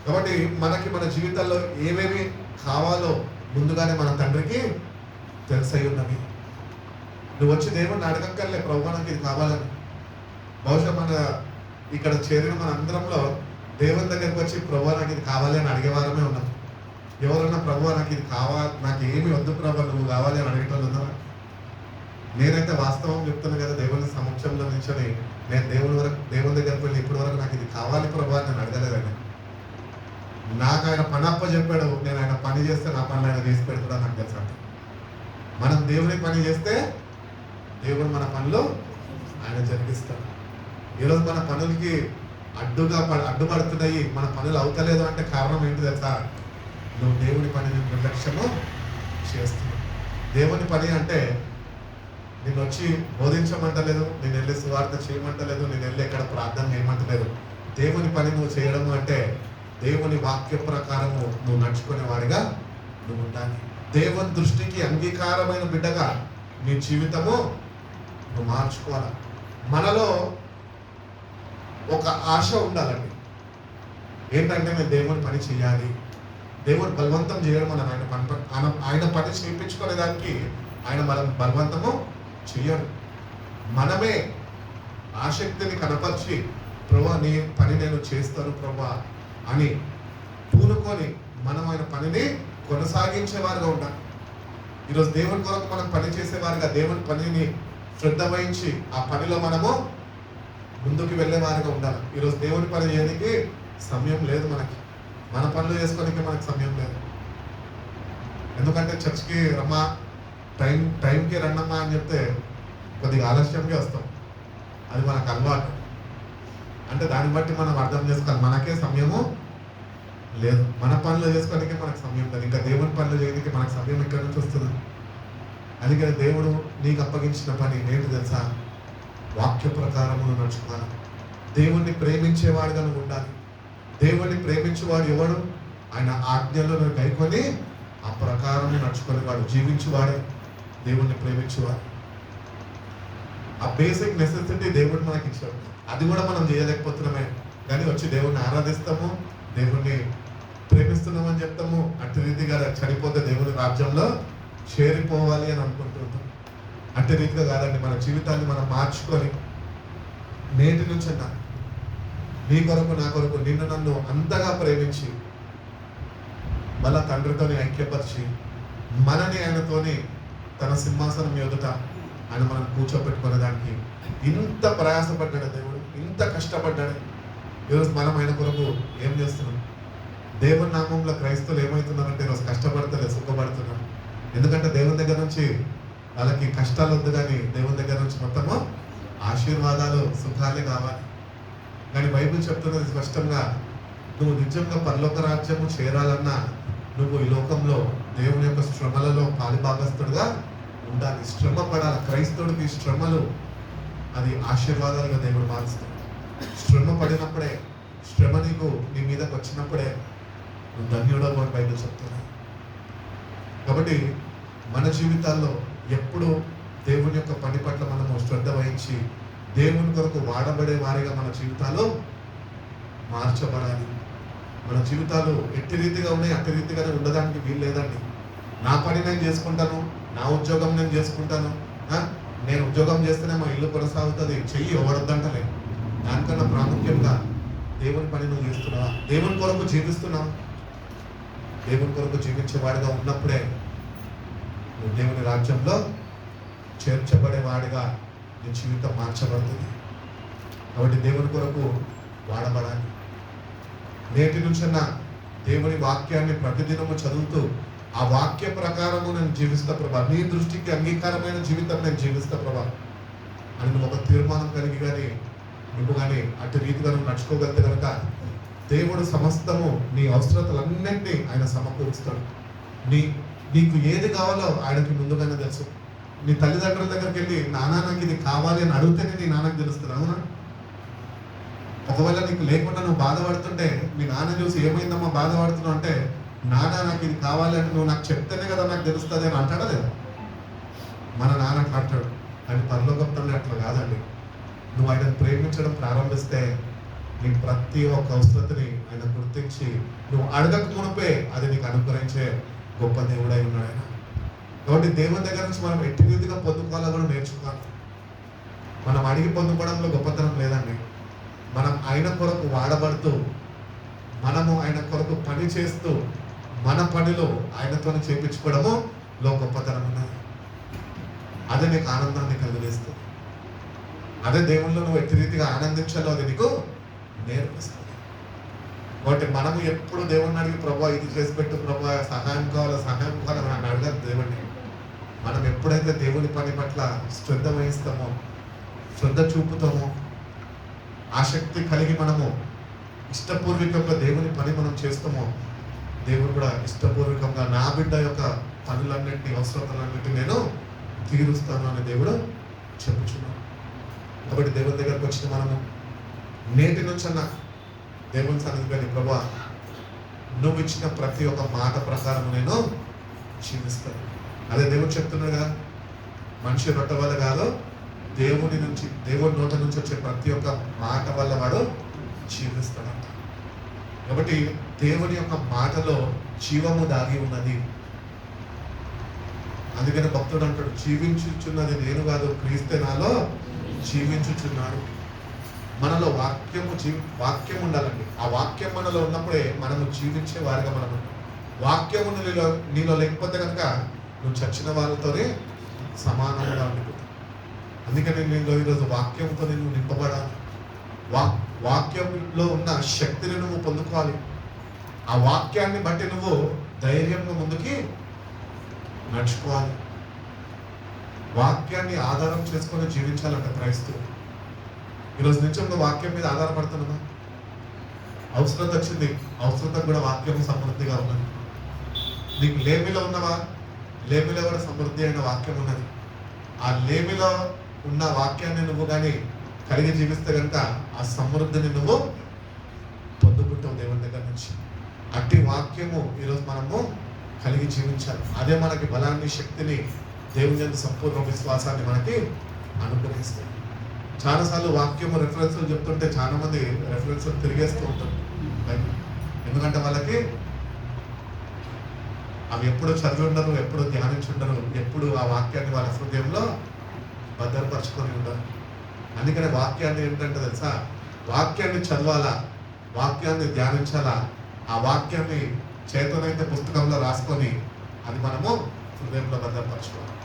కాబట్టి మనకి మన జీవితాల్లో ఏమేమి కావాలో ముందుగానే మన తండ్రికి తెలిసై ఉన్నవి. నువ్వు వచ్చి దేవుడిని అడగక్కర్లే, ప్రభు నాకు ఇది కావాలని. బహుశా మన ఇక్కడ చేరిన మన అందరంలో దేవుని దగ్గరికి వచ్చి ప్రభు నాకు ఇది కావాలి అని అడిగేవారమే ఉన్నాం. ఎవరన్నా ప్రభు నాకు ఇది కావాలి, నాకు ఏమి వద్దు ప్రభు నువ్వు కావాలి అని అడిగేటోళ్ళు ఉన్నారా? నేనైతే వాస్తవం చెప్తున్నాను కదా, దేవుని సమక్షంలో నిల్చొని నేను దేవుని దగ్గరికి వెళ్ళి ఇప్పటి వరకు నాకు ఇది కావాలి ప్రభు అని నేను అడగలేదండి. నాకు ఆయన పని అప్ప చెప్పాడు, నేను ఆయన పని చేస్తే నా పనులు ఆయన చేసి పెడతాడా నాకు తెలుసా. మనం దేవుని పని చేస్తే దేవుడు మన పనులు ఆయన జరిగిస్తాడు. ఈరోజు మన పనులకి అడ్డుపడుతున్నాయి, మన పనులు అవుతలేదు అంటే కారణం ఏంటి తెలుసా? నువ్వు దేవుని పనిని నిర్లక్ష్యము చేస్తున్నావు. దేవుని పని అంటే నేను వచ్చి బోధించమంటలేదు, నేను వెళ్ళి సువార్త చేయమంటలేదు, నేను వెళ్ళి ఎక్కడ ప్రార్థన చేయమంటలేదు. దేవుని పని నువ్వు చేయడము అంటే దేవుని వాక్య ప్రకారము నువ్వు నడుచుకునే వాడిగా నువ్వు ఉండాలి. దేవుని దృష్టికి అంగీకారమైన బిడ్డగా నీ జీవితము నువ్వు మార్చుకోవాలి. మనలో ఒక ఆశ ఉండాలండి. ఏంటంటే మేము దేవుని పని చేయాలి, దేవుని బలవంతం చేయడం మనం ఆయన పని చేయించుకునే దానికి ఆయన మనం బలవంతము చెయ్యడు. మనమే ఆసక్తిని కనపరిచి ప్రభా నీ పని నేను చేస్తాను ప్రభా అని పూనుకొని మనం ఆయన పనిని కొనసాగించేవారుగా ఉండాలి. ఈరోజు దేవుని కొరకు మనం పని చేసేవారుగా దేవుని పనిని శ్రద్ధ వహించి ఆ పనిలో మనము ముందుకు వెళ్ళేవారుగా ఉండాలి. ఈరోజు దేవుని పని చేయడానికి సమయం లేదు మనకి. మన పనులు చేసుకోవడానికి మనకి సమయం లేదు. ఎందుకంటే చర్చ్కి రమ్మా, టైంకి రండమ్మా అని చెప్తే కొద్దిగా ఆలస్యంగా వస్తాం. అది మనకు అలవాటు. అంటే దాన్ని బట్టి మనం అర్థం చేసుకోవాలి, మనకే సమయము లేదు. మన పనులు చేసుకోవడానికి మనకు సమయం లేదు. ఇంకా దేవుని పనులు చేయడానికి మనకు సమయం ఎక్కడి నుంచి వస్తుంది? అందుకే దేవుడు నీకు అప్పగించిన పని ఏంటి తెలుసా? వాక్య ప్రకారము నడుచుకోవాలి. దేవుణ్ణి ప్రేమించేవాడుగా నువ్వు ఉండాలి. దేవుణ్ణి ప్రేమించేవాడు ఎవడు? ఆయన ఆజ్ఞలను గైకొని ఆ ప్రకారం నడుచుకునే వాడు, జీవించేవాడే దేవుణ్ణి ప్రేమించేవాడు. ఆ బేసిక్ నెసెసిటీ దేవుడు మనకి ఇచ్చాడు. అది కూడా మనం చేయలేకపోతున్నామే. కానీ వచ్చి దేవుణ్ణి ఆరాధిస్తాము, దేవుణ్ణి ప్రేమిస్తున్నామని చెప్తాము. అట్టి రీతిగా చనిపోతే దేవుని రాజ్యంలో చేరిపోవాలి అని అనుకుంటుంటాం. అట్టి రీతిగా కాదండి. మన జీవితాన్ని మనం మార్చుకొని నేటి నుంచి నీ కొరకు నా కొరకు నిన్ను నన్ను అంతగా ప్రేమించి మళ్ళా తండ్రితోని ఐక్యపరిచి మనని ఆయనతోని తన సింహాసనం ఎదుట ఆయన మనం కూర్చోబెట్టుకునే దానికి ఇంత ప్రయాసపడ్డాడు దేవుడు, ఇంత కష్టపడ్డాడు. ఈరోజు మనం ఆయన కొరకు ఏం చేస్తున్నాం? దేవుని నామంలో క్రైస్తవులు ఏమవుతున్నారంటే ఈరోజు కష్టపడతలేదు, సుఖపడుతున్నారు. ఎందుకంటే దేవుని దగ్గర నుంచి వాళ్ళకి కష్టాలు వద్దు, కానీ దేవుని దగ్గర నుంచి మొత్తము ఆశీర్వాదాలు, సుఖాలే కావాలి. కానీ బైబిల్ చెప్తున్నది స్పష్టంగా, నువ్వు నిజంగా పరలోక రాజ్యము చేరాలన్నా నువ్వు ఈ లోకంలో దేవుని యొక్క శ్రమలలో పాలిభాగస్తుడుగా ఉండాలి. శ్రమ పడాలి. క్రైస్తవుడికి శ్రమలు అది ఆశీర్వాదాలుగా దేవుడు మారుస్తాడు. శ్రమ పడినప్పుడే, శ్రమ నీకు నీ మీదకి వచ్చినప్పుడే నువ్వు ధన్యుడవు అని బైబిల్ చెప్తున్నాడు. కాబట్టి మన జీవితాల్లో ఎప్పుడు దేవుని యొక్క పని పట్ల మనము శ్రద్ధ వహించి దేవుని కొరకు వాడబడే వారిగా మన జీవితాలు మార్చబడాలి. మన జీవితాలు ఎట్టి రీతిగా ఉన్నాయి అట్టి రీతిగానే ఉండడానికి వీలు లేదండి. నా పని నేను చేసుకుంటాను, నా ఉద్యోగం నేను చేసుకుంటాను, నేను ఉద్యోగం చేస్తేనే మా ఇల్లు కొనసాగుతుంది, చెయ్యి ఎవడొద్దంటలే. దానికన్నా ప్రాముఖ్యంగా దేవుని పని నువ్వు చేస్తున్నావా? దేవుని కొరకు జీవిస్తున్నావు? దేవుని కొరకు జీవించేవాడిగా ఉన్నప్పుడే నువ్వు దేవుని రాజ్యంలో చేర్చబడేవాడిగా నీ జీవితం మార్చబడుతుంది. కాబట్టి దేవుని కొరకు వాడబడాలి. నేటి నుంచన్నా దేవుని వాక్యాన్ని ప్రతిదినము చదువుతూ ఆ వాక్య ప్రకారము నేను జీవిస్తా ప్రభా, నీ దృష్టికి అంగీకారమైన జీవితం నేను జీవిస్తా ప్రభా అని నువ్వు ఒక తీర్మానం కలిగి కానీ నువ్వు కానీ అటు రీతిగా నువ్వు నడుచుకోగలిగితే కనుక దేవుడు సమస్తము నీ అవసరతలన్నింటినీ ఆయన సమకూరుస్తాడు. నీకు ఏది కావాలో ఆయనకి ముందుగానే తెలుసు. నీ తల్లిదండ్రుల దగ్గరికి వెళ్ళి నాన్న నాకు ఇది కావాలి అని అడిగితేనే నీ నాన్నకు తెలుస్తుంది, అవునా? ఒకవేళ నీకు లేకుండా నువ్వు బాధపడుతుంటే మీ నాన్న చూసి ఏమైందమ్మా బాధపడుతున్నావు అంటే, నాన్న నాకు ఇది కావాలి అంటే నువ్వు నాకు చెప్తేనే కదా నాకు తెలుస్తుంది అని అంటాడా లేదా? మన నాన్న అట్లా అంటాడు. కానీ పరలోకం తండ్రి అట్లా కాదండి. నువ్వు ఆయనను ప్రేమించడం ప్రారంభిస్తే నీ ప్రతి ఒక్క అవసరతని ఆయన గుర్తించి నువ్వు అడగక మునిపే అది నీకు అనుగ్రహించే గొప్ప దేవుడై ఉన్నాడు ఆయన. కాబట్టి దేవుని దగ్గర నుంచి మనం ఎట్టి రీతిగా పొందుకోవాలో కూడా నేర్చుకోవాలి. మనం అడిగి పొందుకోవడంలో గొప్పతనం లేదండి. మనం ఆయన కొరకు వాడబడుతూ, మనము ఆయన కొరకు పని చేస్తూ, మన పనిలో ఆయనతో చేయించుకోవడము లో గొప్పతనం ఉన్నది. అదే నీకు ఆనందాన్ని కలిగిస్తుంది. అదే దేవుళ్ళు నువ్వు ఎట్టి రీతిగా ఆనందించాలో అది నీకు నేర్పిస్తుంది. కాబట్టి మనము ఎప్పుడు దేవుణ్ణి అడిగి ప్రభా ఇది చేసి పెట్టు ప్రభా, సహాయం కావాలని మనం అడగదు దేవుణ్ణి. మనం ఎప్పుడైతే దేవుని పని పట్ల శ్రద్ధ వహిస్తామో, శ్రద్ధ చూపుతామో, ఆసక్తి కలిగి మనము ఇష్టపూర్వకంగా దేవుని పని మనం చేస్తామో, దేవుడు కూడా ఇష్టపూర్వకంగా నా బిడ్డ యొక్క పనులన్నింటినీ, అవసరాలన్నింటినీ నేను తీరుస్తాను అని దేవుడు చెప్పుచున్నాడు. కాబట్టి దేవుని దగ్గరకు వచ్చిన మనము నేటి నుంచి అన్న దేవుని సన్నిధిని ప్రభా నువ్వు ఇచ్చిన ప్రతి ఒక్క మాట ప్రకారం నేను జీవిస్తాను. అదే దేవుడు చెప్తున్నాడు కదా, మనిషి రొట్టె వల్ల కాదు దేవుని నోట నుంచి వచ్చే ప్రతి ఒక్క మాట వల్ల వాడు జీవిస్తాడంట. కాబట్టి దేవుని యొక్క మాటలో జీవము దాగి ఉన్నది. అందుకని భక్తుడు అంటాడు, జీవించుచున్నది నేను కాదు, క్రీస్తే నాలో జీవించుచున్నాడు. మనలో వాక్యం ఉండాలండి. ఆ వాక్యం మనలో ఉన్నప్పుడే మనము జీవించే వారిగా మనం ఉంటాం. వాక్యము నీలో లేకపోతే కనుక నువ్వు చచ్చిన వాళ్ళతోనే సమానంగా ఉండిపోతావు. అందుకని నేను ఈరోజు వాక్యంతో నేను నింపబడాలి. వాక్యంలో ఉన్న శక్తిని నువ్వు పొందుకోవాలి. ఆ వాక్యాన్ని బట్టి నువ్వు ధైర్యంగా ముందుకి నడుచుకోవాలి. వాక్యాన్ని ఆధారం చేసుకొని జీవించాలంట క్రైస్తవులు. ఈరోజు నుంచి నువ్వు వాక్యం మీద ఆధారపడుతున్నావా? అవసరత వచ్చింది, అవసరత కూడా వాక్యం సమృద్ధిగా ఉన్నది. నీకు లేమిలో ఉన్నవా? లేమిలో కూడా సమృద్ధి అయిన వాక్యం ఉన్నది. ఆ లేమిలో ఉన్న వాక్యాన్ని నువ్వు కానీ కలిగి జీవిస్తే కనుక ఆ సమృద్ధిని నువ్వు పొందుకుంటావు దేవుని దగ్గర నుంచి. అట్టి వాక్యము ఈరోజు మనము కలిగి జీవించాలి. అదే మనకి బలాన్ని, శక్తిని, దేవుని యందు సంపూర్ణ విశ్వాసాన్ని మనకి అనుగ్రహిస్తుంది. చాలాసార్లు వాక్యము రెఫరెన్సులు చెప్తుంటే చాలా మంది రెఫరెన్సులు తిరిగేస్తూ ఉంటారు. ఎందుకంటే వాళ్ళకి అవి ఎప్పుడు చదివి ఉండరు, ఎప్పుడు ధ్యానించుండరు, ఎప్పుడు ఆ వాక్యాన్ని వాళ్ళ హృదయంలో భద్రపరచుకొని ఉండరు. అందుకనే వాక్యాన్ని ఏంటంటే తెలుసా, వాక్యాన్ని చదవాలా, వాక్యాన్ని ధ్యానించాలా, ఆ వాక్యాన్ని చేతనైతే పుస్తకంలో రాసుకొని అది మనము హృదయంలో భద్రపరచుకోవాలి.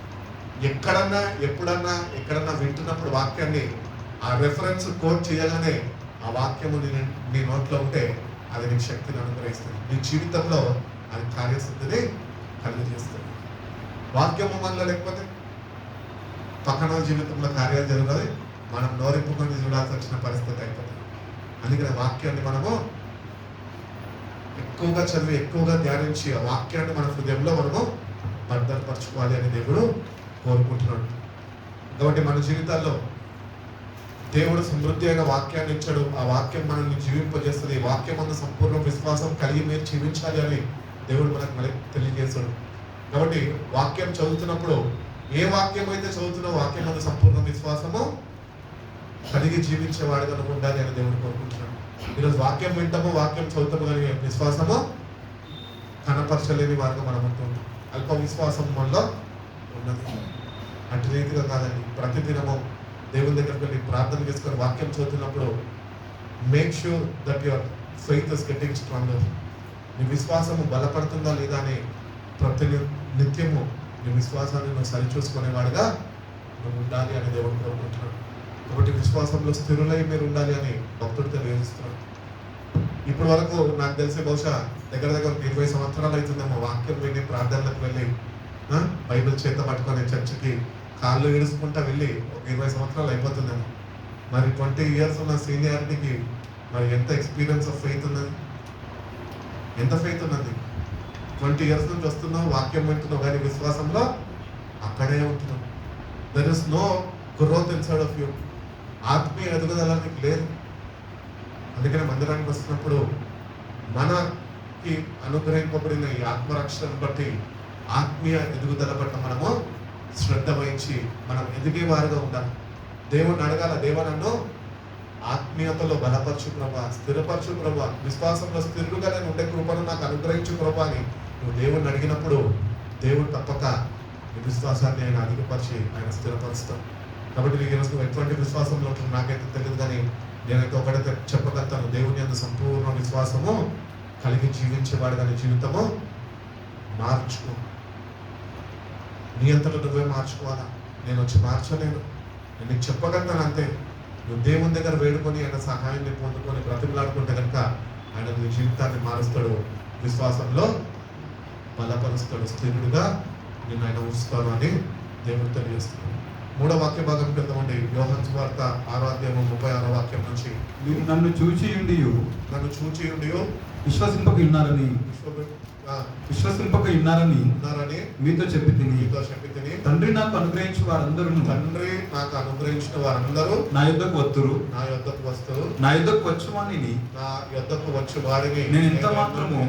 ఎక్కడన్నా ఎక్కడన్నా వింటున్నప్పుడు వాక్యాన్ని ఆ రెఫరెన్స్ కోట్ చేయగానే ఆ వాక్యము నీ నోట్లో ఉంటే అది నీకు శక్తిని అనుగ్రహిస్తుంది. నీ జీవితంలో అది కార్యసిద్ధిని కలిగజేస్తుంది. వాక్యము మనలో లేకపోతే పక్కన జీవితంలో కార్యాలు జరుగుతుంది, మనం నోరింపుకొని చూడాల్సి వచ్చిన పరిస్థితి అయిపోతుంది. అందుకని వాక్యాన్ని మనము ఎక్కువగా చదివి, ఎక్కువగా ధ్యానించి ఆ వాక్యాన్ని మన హృదయంలో మనము భద్రపరచుకోవాలి అని దేవుడు కోరుకుంటున్నాడు. కాబట్టి మన జీవితాల్లో దేవుడు సమృద్ధి అయిన వాక్యాన్ని ఇచ్చాడు. ఆ వాక్యం మనల్ని జీవింపజేస్తుంది. వాక్యం అన్న సంపూర్ణ విశ్వాసం కలిగి మీరు జీవించాలి అని దేవుడు మనకు తెలియజేశాడు. కాబట్టి వాక్యం చదువుతున్నప్పుడు ఏ వాక్యం అయితే చదువుతున్నా వాక్యం అన్న సంపూర్ణ విశ్వాసము కలిగి జీవించేవాడుగా ఉండాలి అని దేవుడు కోరుకుంటున్నాడు. ఈరోజు వాక్యం వింటాము, వాక్యం చదువుతాము, కానీ విశ్వాసము కనపరచలేని వారుగా మనం ఉంటున్నాం. అల్ప విశ్వాసం మనలో ఉన్నది. అటు రీతిగా కాదండి. ప్రతిదినము దేవుని దగ్గరికి వెళ్ళి ప్రార్థన చేసుకొని వాక్యం చదువుతున్నప్పుడు make sure that your faith is getting stronger. నీ విశ్వాసము బలపడుతుందా లేదా అని ప్రతి నిత్యము నీ విశ్వాసాన్ని నువ్వు సరిచూసుకునేవాడుగా నువ్వు ఉండాలి అని దేవుడు కోరుకుంటున్నాడు. కాబట్టి విశ్వాసంలో స్థిరులై మీరు ఉండాలి అని భక్తుడు తెలియజేస్తున్నాడు. ఇప్పటి వరకు నాకు తెలిసి బహుశా దగ్గర 20 సంవత్సరాలు అవుతుందేమో వాక్యం విని ప్రార్థనలకు వెళ్ళి బైబిల్ చేత పట్టుకొని చర్చికి కాళ్ళు ఈడుచుకుంటా వెళ్ళి 20 సంవత్సరాలు అయిపోతుందేమో. మరి 20 years ఉన్న సీనియారిటీకి మరి ఎంత ఎక్స్పీరియన్స్ ఆఫ్ ఫెయిత్ ఉన్నది, ఎంత ఫెయిత్ ఉన్నది. 20 years నుంచి వస్తున్నావు, వాక్యం వింటున్నావు, కానీ విశ్వాసంలో అక్కడే ఉంటున్నావు. There is no growth inside of you. ఆత్మీయ ఎదుగుదల నీకు లేదు. అందుకనే మందిరానికి వస్తున్నప్పుడు మనకి అనుగ్రహింపబడిన ఈ ఆత్మరక్షణను బట్టి ఆత్మీయ ఎదుగుదల పట్ల మనము శ్రద్ధ వహించి మనం ఎదిగేవారుగా ఉండాలి. దేవుణ్ణి అడగాల, దేవా నన్ను ఆత్మీయతలో బలపరచు ప్రభా, స్థిరపరచు ప్రభా, విశ్వాసంలో స్థిరుడుగా నేను ఉండే కృపను నాకు అనుగ్రహించు ప్రభా అని నువ్వు దేవుణ్ణి అడిగినప్పుడు దేవుడు తప్పక నీ విశ్వాసాన్ని ఆయన అధికపరిచి ఆయన స్థిరపరుస్తాం. కాబట్టి నీకు ఈరోజు నువ్వు ఎటువంటి విశ్వాసంలో ఉంటున్నావు నాకైతే తెలియదు, కానీ నేనైతే ఒకటైతే చెప్పగలుగుతాను, దేవుని యందు సంపూర్ణ విశ్వాసము కలిగి జీవించేవాడు కానీ జీవితము మార్చుకో. నీ అంతలో నువ్వే మార్చుకోవాలా. నేను వచ్చి మార్చలేను, నేను నీకు చెప్పగలుగుతాను అంతే. నువ్వు దేవుని దగ్గర వేడుకొని ఆయన సహాయాన్ని పొందుకొని బ్రతిమలాడుకుంటే కనుక ఆయన నీ జీవితాన్ని మారుస్తాడు, విశ్వాసంలో బలపరుస్తాడు, స్థిరుడుగా నేను ఆయన ఉంచుతాను అని దేవుడు తెలియజేస్తున్నాడు. 3వ వాక్య భాగం క్రిందమండి, యోహాను సువార్త 6వ అధ్యాయం 36వ వాక్యం నుంచి, మీరు నన్ను చూచి ఉండి విశ్వసింపక ఉన్నారని మీతో చెప్పి తిని తండ్రి నాకు అనుగ్రహించిన వారందరూ నా యొద్దకు వస్తురు, నా యొద్దకు వచ్చు వాడిని నేను ఎంత మాత్రము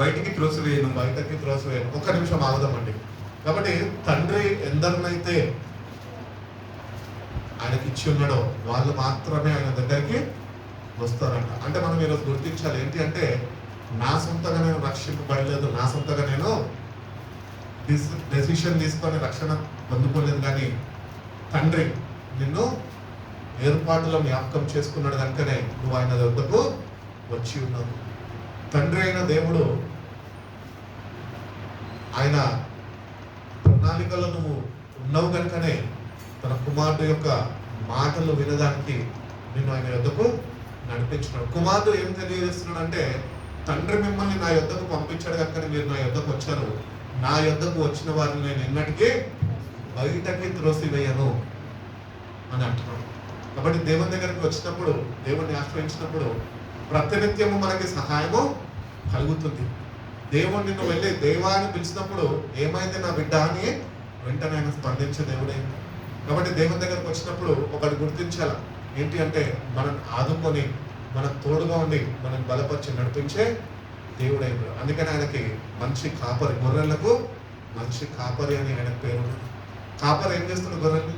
బయటికి త్రోసివేయను. ఒక్క నిమిషం ఆగుదామండి. కాబట్టి తండ్రి ఎందరినైతే ఆయనకి ఇచ్చి ఉన్నాడో వాళ్ళు మాత్రమే ఆయన దగ్గరికి వస్తారంట. అంటే మనం ఈరోజు గుర్తించాలి ఏంటి అంటే, నా సొంతగా నేను రక్షింపబడలేదు, నా సొంతగా నేను డెసిషన్ తీసుకొని రక్షణ పొందుకోలేదు, కానీ తండ్రి నిన్ను ఏర్పాటులో జ్ఞాపకం చేసుకున్నాడు కనుకనే నువ్వు ఆయన వద్దకు వచ్చి ఉన్నావు. తండ్రి అయిన దేవుడు ఆయన ప్రణాళికలో నువ్వు ఉన్నావు కనుకనే తన కుమారుడు యొక్క మాటలు వినడానికి నిన్ను ఆయన వద్దకు నడిపించున్నాడు. కుమారుడు ఏం తెలియజేస్తున్నాడు అంటే, తండ్రి మిమ్మల్ని నా యొద్దకు పంపించాడు కనుక మీరు నా యొద్దకు వచ్చారు. నా యొద్దకు వచ్చిన వారిని నేను ఎన్నటికీ బయటకి త్రోసివేయను అని అంటున్నాడు. కాబట్టి దేవుని దగ్గరికి వచ్చినప్పుడు, దేవుణ్ణి ఆశ్రయించినప్పుడు ప్రతినిత్యము మనకి సహాయము కలుగుతుంది. దేవుడు నిన్ను వెళ్ళి దేవా అని పిలిచినప్పుడు ఏమైంది నా బిడ్డ అని వెంటనే ఆయన స్పందించే దేవుడే. కాబట్టి దేవుని దగ్గరకు వచ్చినప్పుడు ఒకటి గుర్తించాల, ఏంటి అంటే మనం ఆదుకొని మనకు తోడుగా ఉండి మనం బలపరిచి నడిపించే దేవుడే. అందుకని ఆయనకి మంచి కాపరి, గొర్రెలకు మంచి కాపరి అని ఆయన పేరు. కాపరి ఏం చేస్తున్నాడు? గొర్రెల్ని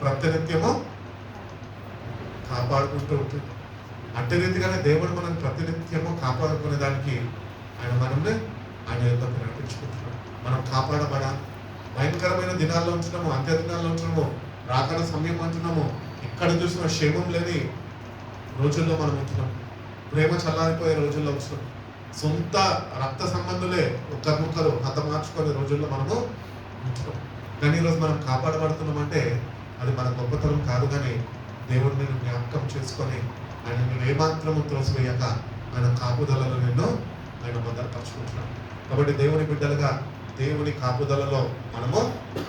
ప్రతినిత్యము కాపాడుకుంటూ ఉంటుంది. అట్టి రీతిగానే దేవుడు మనం ప్రతినిత్యము కాపాడుకునే దానికి మనల్ని ఆయన యొద్దకు నడిపించుకుంటున్నాడు. మనం కాపాడబడాలి. భయంకరమైన దినాల్లో ఉంటున్నాము, అంత్య దినాల్లో ఉంటున్నాము, రాకడ సమయం అంటున్నాము. ఎక్కడ చూసిన క్షేమం లేని రోజుల్లో మనం ఉంటున్నాం. ప్రేమ చల్లారిపోయే రోజుల్లో ఉంటున్నాం. సొంత రక్త సంబంధులే ఒకరినొకరు హతమార్చుకునే రోజుల్లో మనము ఉంటున్నాం. కానీ ఈరోజు మనం కాపాడబడుతున్నామంటే అది మన గొప్పతనం కాదు, కానీ దేవుడు నిన్ను జ్ఞాపకం చేసుకొని ఆయన నువ్వు ఏమాత్రము త్రోసివేయక ఆయన కాపుదలలో నిన్ను ఆయన భద్రపరుచుకుంటున్నాడు. కాబట్టి దేవుని బిడ్డలుగా దేవుని కాపుదలలో మనము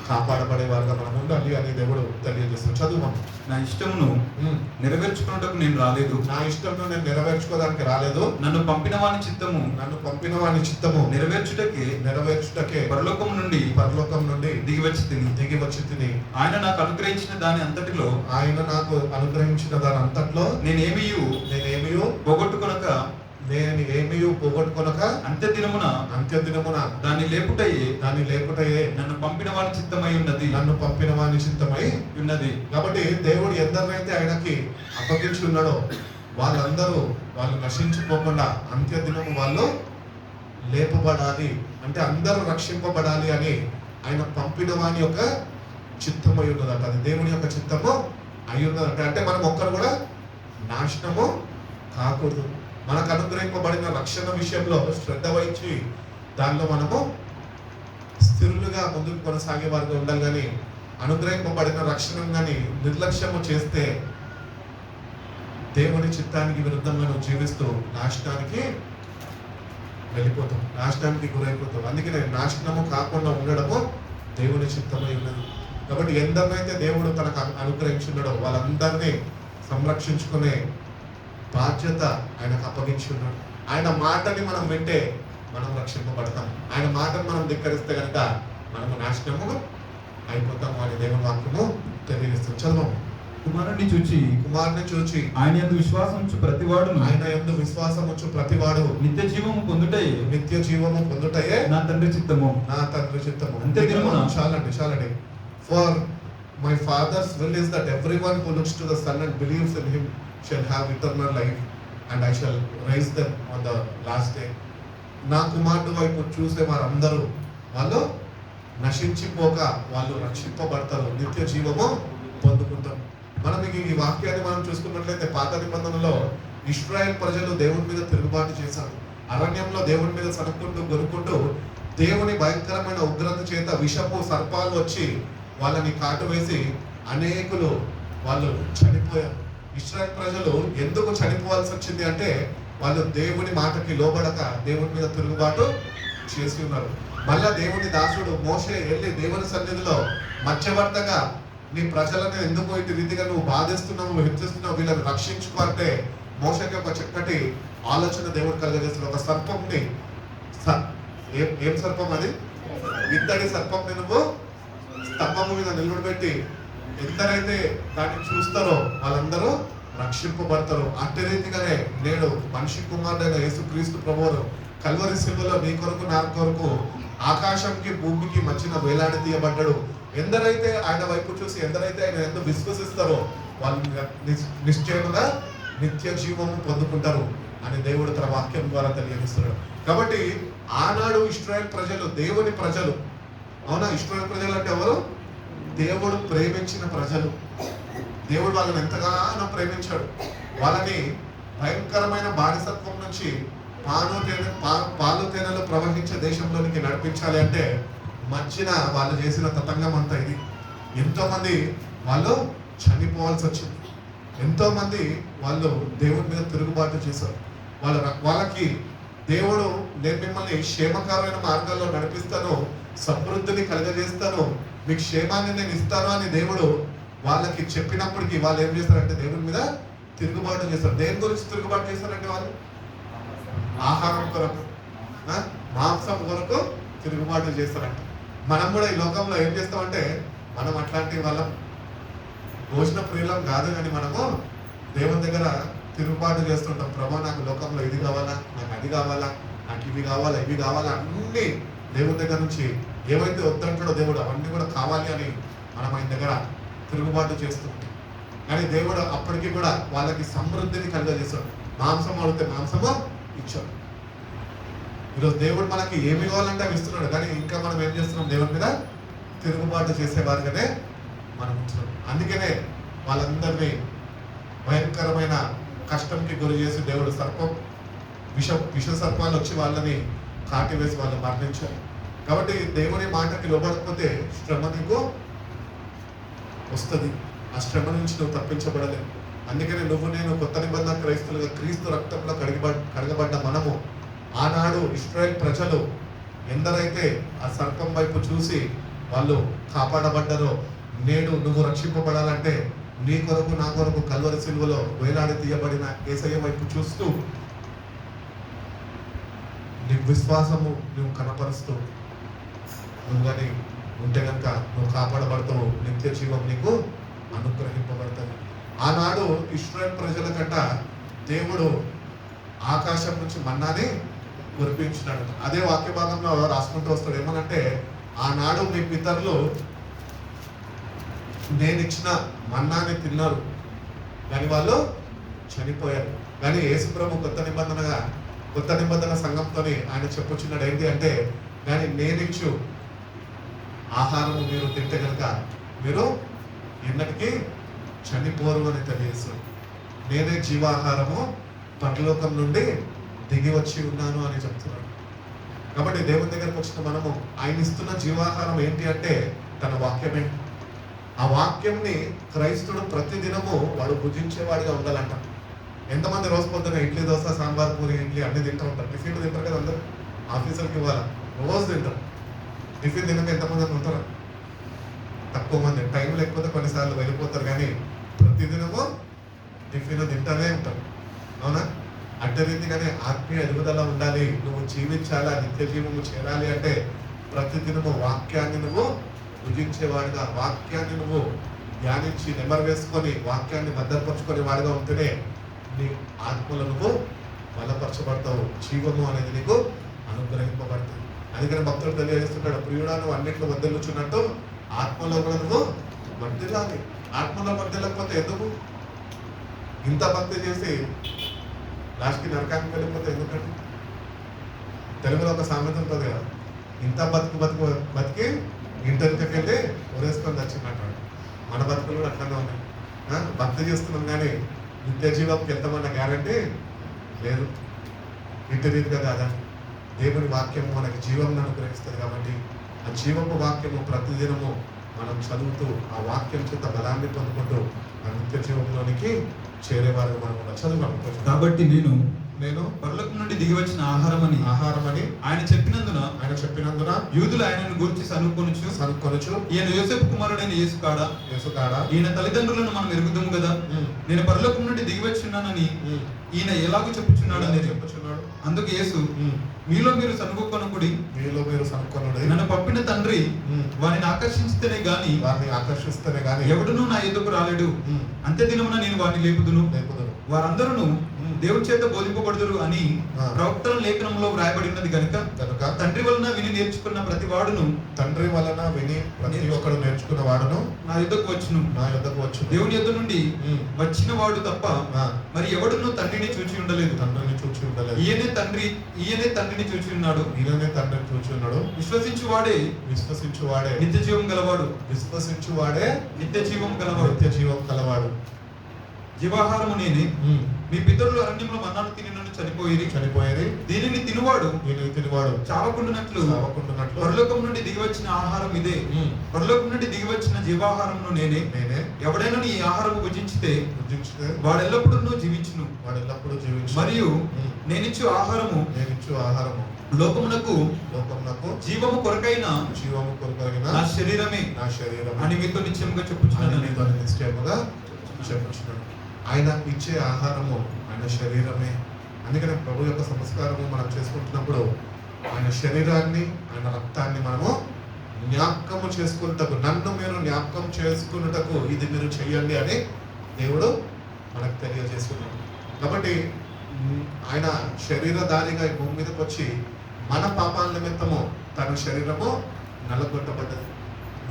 కాపాడబడే వారుగా మనం ఉండాలి అని దేవుడు తెలియజేస్తాడు. చదువు. నా ఇష్టమును నెరవేర్చుకున్నటకు నేను రాలేదు. నా ఇష్టమును నేను నెరవేర్చుకోవడానికి రాలేదు. నన్ను పంపిన వాని చిత్తము నెరవేర్చుటకే పరలోకం నుండి దిగి వచ్చి తిని ఆయన నాకు అనుగ్రహించిన దాని అంతట్లో నేనేమియు పోగొట్టుకొనక అంత్య దినమున దాన్ని లేపుటయే నన్ను పంపిన వాని చిత్తమై ఉన్నది. కాబట్టి దేవుడు ఎందరినైతే ఆయనకి అప్పగించి ఉన్నాడో వాళ్ళు నశించుకోకుండా అంత్య దినము వాళ్ళు లేపబడాలి, అంటే అందరూ రక్షింపబడాలి అని ఆయన పంపిన వాని యొక్క చిత్తమై ఉన్నదట. అది దేవుని యొక్క చిత్తము అయి ఉన్నదట. అంటే మనం ఒక్కరు కూడా నాశనము కాకూడదు. మనకు అనుగ్రహింపబడిన రక్షణ విషయంలో శ్రద్ధ వహించి దానిలో మనము స్థిరులుగా ముందుకు కొనసాగే వారిగా ఉండాలి. కానీ అనుగ్రహింపబడిన రక్షణ కానీ నిర్లక్ష్యము చేస్తే దేవుని చిత్తానికి విరుద్ధంగా నువ్వు జీవిస్తూ నాశనానికి వెళ్ళిపోతాం, నాశనానికి గురైపోతాం. అందుకనే నాశనము కాకుండా ఉండడము దేవుని చిత్తమై ఉన్నది. కాబట్టి ఎందరినైతే దేవుడు తనకు అనుగ్రహించున్నాడో వాళ్ళందరినీ సంరక్షించుకునే బాధ్యత ఆయనకు అప్పగించి ఉన్నాడు. ఆయన మాటని మనం వింటే మనం రక్షింపబడతాం. ఆయన మాటను మనం ధిక్కరిస్తే కనుక మనము నాశనము అయిపోతాము అని దేవుని వాక్యము తెలియజేస్తుంది. చదువు. కుమారుని చూచి ఆయన యందు విశ్వాసం ఉంచు ప్రతివాడు నిత్య జీవము పొందుటయే నా తండ్రి చిత్తము. అంతే దినమున చాలండి. For my father's will is that everyone who looks to the son and believes in him shall have eternal life and I shall raise them on the last day. నా కుమారుడు వైపు చూసే వారందరూ వాళ్ళు నశించిపోక వాళ్ళు రక్షింపబడతారు, నిత్య జీవము పొందుకుంటారు. మనం ఈ వాక్యాన్ని మనం చూసుకున్నట్లయితే పాత నిబంధనలో ఇశ్రాయేల్ ప్రజలు దేవుని మీద తిరుగుబాటు చేశారు. అరణ్యంలో దేవుని మీద గొనుక్కుంటూ దేవుని భయంకరమైన ఉగ్రత చేత విషపు సర్పాలు వచ్చి వాళ్ళని కాటు వేసి అనేకులు వాళ్ళు చనిపోయారు. ఇశ్రాయేల్ ప్రజలు ఎందుకు చనిపోవాల్సి వచ్చింది అంటే వాళ్ళు దేవుని మాటకి లోబడక దేవుని మీద తిరుగుబాటు చేసి ఉన్నారు. మళ్ళా దేవుని దాసుడు మోషే వెళ్ళి దేవుని సన్నిధిలో మధ్యవర్తగా నీ ప్రజలను ఎందుకు ఇటు రీతిగా నువ్వు బాధిస్తున్నావు, హెచ్చిస్తున్నావు, వీళ్ళని రక్షించుకో అంటే మోషకి ఒక చక్కటి ఆలోచన దేవుడు కలుగజేస్తున్నాడు. ఒక సర్పంని, ఏం సర్పం అది? ఇత్తడి సర్పంని నువ్వు స్తంభము మీద నిలబెట్టి ఎందరైతే దాన్ని చూస్తారో వాళ్ళందరూ రక్షింపబడతారు. అట్టి రీతిగానే నేడు మనిషి కుమారుడైన యేసుక్రీస్తు ప్రభువు కల్వరి శిలువలో నీ కొరకు నా కొరకు ఆకాశంకి భూమికి మధ్యన వేలాడి తీయబడ్డాడు. ఎందరైతే ఆయన వైపు చూసి ఎందరైతే ఆయన ఎందుకు విశ్వసిస్తారో వాళ్ళు నిశ్చయముగా నిత్య జీవము పొందుకుంటారు అని దేవుడు తన వాక్యం ద్వారా తెలియజేస్తున్నాడు. కాబట్టి ఆనాడు ఇశ్రాయేల్ ప్రజలు దేవుని ప్రజలు. అవునా? ఇశ్రాయేల్ ప్రజలు అంటే ఎవరు? దేవుడు ప్రేమించిన ప్రజలు. దేవుడు వాళ్ళని ఎంతగానో ప్రేమించాడు. వాళ్ళని భయంకరమైన బానిసత్వం నుంచి పాలు తేనెలు ప్రవహించే దేశంలోనికి నడిపించాలి అంటే మధ్యన వాళ్ళు చేసిన తతంగం అంతా ఇది. ఎంతో మంది వాళ్ళు చనిపోవాల్సి వచ్చింది. ఎంతో మంది వాళ్ళు దేవుని మీద తిరుగుబాటు చేశారు. వాళ్ళకి దేవుడు నేను మిమ్మల్ని క్షేమకరమైన మార్గాల్లో నడిపిస్తాను, సమృద్ధిని కలుగజేస్తాను, మీకు క్షేమాన్ని నేను ఇస్తాను అని దేవుడు వాళ్ళకి చెప్పినప్పటికీ వాళ్ళు ఏం చేస్తారంటే దేవుని మీద తిరుగుబాటు చేస్తారు. దేని గురించి తిరుగుబాటు చేస్తారంటే వాళ్ళు ఆహారం కొరకు, మాంసం కొరకు తిరుగుబాటు చేస్తారంట. మనం కూడా ఈ లోకంలో ఏం చేస్తామంటే మనం అట్లాంటి వాళ్ళం భోజన ప్రియులం కాదు, కానీ మనము దేవుని దగ్గర తిరుగుబాటు చేస్తుంటాం. ప్రభా నాకు లోకంలో ఇది కావాలా, నాకు అది కావాలా, నాకు ఇవి కావాలా, ఇవి కావాలా, అన్నీ దేవుని దగ్గర నుంచి ఏవైతే వద్దంటాడో దేవుడు అవన్నీ కూడా కావాలి అని మనం ఆయన దగ్గర తిరుగుబాటు చేస్తుంటాం. కానీ దేవుడు అప్పటికి కూడా వాళ్ళకి సమృద్ధిని కలుగజేస్తాడు. మాంసం అడిగితే మాంసము ఇచ్చాడు. ఈరోజు దేవుడు మనకి ఏమి కావాలంటే అవి ఇస్తున్నాడు, కానీ ఇంకా మనం ఏం చేస్తున్నాం, దేవుని మీద తిరుగుబాటు చేసేవారుగానే మనం ఉంటున్నాం. అందుకనే వాళ్ళందరినీ భయంకరమైన కష్టంకి గురి చేసి దేవుడు విష సర్పాలు వచ్చి వాళ్ళని కాటివేసి వాళ్ళు మరణించారు. కాబట్టి దేవుని మాటకి లోబడకపోతే శ్రమ నీకు వస్తుంది. ఆ శ్రమ నుంచి నువ్వు తప్పించబడలేవు. అందుకని నువ్వు నేను కొత్త నిబంధన క్రైస్తవులుగా క్రీస్తు రక్తంలో కడగబడ్డ మనము ఆనాడు ఇశ్రాయేల్ ప్రజలు ఎందరైతే ఆ సర్పం వైపు చూసి వాళ్ళు కాపాడబడ్డారో, నేడు నువ్వు రక్షింపబడాలంటే నీ కొరకు నా కొరకు కల్వరి సిలువలో వేలాడి తీయబడిన యేసయ్య వైపు చూస్తూ నీ విశ్వాసము నువ్వు కనపరుస్తూ నువ్వు కానీ ఉంటే కనుక నువ్వు కాపాడబడతావు, నిత్య జీవం నీకు అనుగ్రహింపబడతావు. ఆనాడు ఇశ్రాయేల్ ప్రజల కంట దేవుడు ఆకాశం నుంచి మన్నాని కురిపించినాడు. అదే వాక్య భాగంలో రాసుకుంటూ వస్తాడు. ఏమనంటే ఆనాడు మీ పితరులు నేను ఇచ్చిన మన్నాని తిన్నారు, కానీ వాళ్ళు చనిపోయారు. కానీ యేసుప్రభు కొత్త నిబంధన సంఘంతో ఆయన చెప్పొచ్చినాడు ఏంటి అంటే, కానీ నేనిచ్చు ఆహారము మీరు తింటే కనుక మీరు ఎన్నటికీ చనిపోరు అని తెలియజేస్తాడు. నేనే జీవాహారము పరలోకం నుండి దిగి వచ్చి ఉన్నాను అని చెప్తున్నాడు. కాబట్టి దేవుని దగ్గరకు వచ్చిన మనము ఆయన ఇస్తున్న జీవాహారం ఏంటి అంటే తన వాక్యమే. ఆ వాక్యంని క్రైస్తుడు ప్రతిదినము వాడు భుజించేవాడిగా ఉండాలంట. ఎంతమంది రోజు పొద్దున ఇడ్లీ, దోశ, సాంబార్, పూరి, ఇడ్లీ అన్ని తింటూ ఉంటారు. టిఫిన్లు తింటారు కదా అందరూ, ఆఫీసర్కి ఇవ్వాలి, రోజు తింటారు. టిఫిన్ తినక ఎంతమంది ఉంటారు? తక్కువ మంది. టైం లేకపోతే కొన్నిసార్లు వెళ్ళిపోతారు, కానీ ప్రతిదినము టిఫిన్ తింటానే ఉంటారు. అవునా? అడ్డ రీతిగానే ఆత్మీయ ఎదుగుదల ఉండాలి, నువ్వు జీవించాలా, నిత్య జీవము చేరాలి అంటే ప్రతిదినము వాక్యాన్ని నువ్వు భుజించేవాడిగా, వాక్యాన్ని నువ్వు ధ్యానించి నెమరు వేసుకొని వాక్యాన్ని భద్రపరుచుకునే వాడిగా ఉంటేనే నీ ఆత్మలో నువ్వు బలపరచబడతావు, జీవము అనేది నీకు అనుగ్రహింపబడతావు. అందుకని భక్తులు తెలియజేస్తుంటాడు, ప్రియుడా నువ్వు అన్నింటిలో వర్ధిల్లుచున్నట్టు ఆత్మలో కూడా నువ్వు వర్ధిల్లాలి. ఆత్మలో వర్ధిల్లకపోతే ఎందుకు? ఇంత భక్తి చేసి లాస్ట్కి నరకానికి వెళ్ళిపోతే ఎందుకంటే? తెలుగులో ఒక సామెత ఉంటుంది కదా, ఇంత బతికి ఇంటర్కి వెళ్ళి ఉరేసుకొని వచ్చినట్టు. మన బతుకులు కూడా అట్లనే ఉన్నాయి. భక్తి చేస్తున్నాం కానీ నిత్య జీవంకి వెళ్తామన్న గ్యారంటీ లేదు. ఇంటి రీతిగా కాదా? దేవుని వాక్యము మనకి జీవం అనుగ్రహిస్తుంది. కాబట్టి ఆ జీవపు వాక్యము ప్రతిదినము మనం చదువుతూ ఆ వాక్యం చేత బలాన్ని పొందుకుంటూ ఆ నిత్య జీవంలోనికి చేరేవారు మనం చదువుతాం. కాబట్టి నేను పరలోకం నుండి దిగి వచ్చిన ఆహారమని ఆయన చెప్పినందున యూదులు ఆయనను గురించి సనుక్కొనుచు ఈయన యోసేపు కుమారుడైన యేసు కాడా, ఈయన తల్లిదండ్రులను మనం ఎరుగుదాము కదా, నేను పరలోకం నుండి దిగి వచ్చినానని ఈయన ఎలాగో చెప్పుచున్నాడు. అందుకు యేసు, మీలో మీరు సనుక్కొనుడి, నన్ను పంపిన తండ్రి వారిని ఆకర్షిస్తేనే గాని ఎవడునూ నా ఎదుకు రాలేడు. అంత్య దినమున నేను వారిని లేపుదును, వారందరూ దేవుడి చేత బోధింపబడుదురు అని ప్రవక్తల లేఖనంలో వ్రాయబడినది కనుక తండ్రి వలన విని నేర్చుకున్న ప్రతి ఒక్కడు నేర్చుకున్న వాడును నా యుద్ధకు వచ్చును. దేవుని యుద్ధ నుండి వచ్చిన వాడు తప్ప మరి ఎవడును తండ్రిని చూచి ఉండలేదు. ఈయనే తండ్రిని చూచి ఉన్నాడు. విశ్వసించువాడే నిత్య జీవం గలవాడు. నిత్య జీవం గలవాడు. జీవాహారము నేనే. మీ పితరులు అరణ్యంలో మన్నాను తిని నన్ను చనిపోయేది. దీనిని తినువాడు చావకుండునట్లు పరలోకం నుండి దిగి వచ్చిన ఆహారం ఇదే. పరలోకం నుండి దిగి వచ్చిన జీవాహారమును నేనే. ఎవడైనా ఈ ఆహారం భుజించితే వాడు ఎల్లప్పుడూ జీవించును. మరియు నేనిచ్చు ఆహారము లోకమునకు జీవము కొరకైన నా శరీరమే అని మీతో నిశ్చయముగా చెప్పుచున్నాను. ఆయన ఇచ్చే ఆహారము ఆయన శరీరమే. అందుకనే ప్రభు యొక్క సంస్కారము మనం చేసుకుంటున్నప్పుడు ఆయన శరీరాన్ని ఆయన రక్తాన్ని మనము జ్ఞాపకము చేసుకున్నటకు, నన్ను మీరు జ్ఞాపకం చేసుకున్నటకు ఇది మీరు చెయ్యండి అని దేవుడు మనకు తెలియజేస్తున్నాడు. కాబట్టి ఆయన శరీరధారిగా ఈ భూమి మీదకి వచ్చి మన పాపాల నిమిత్తము తన శరీరము నలగొట్టబడ్డది.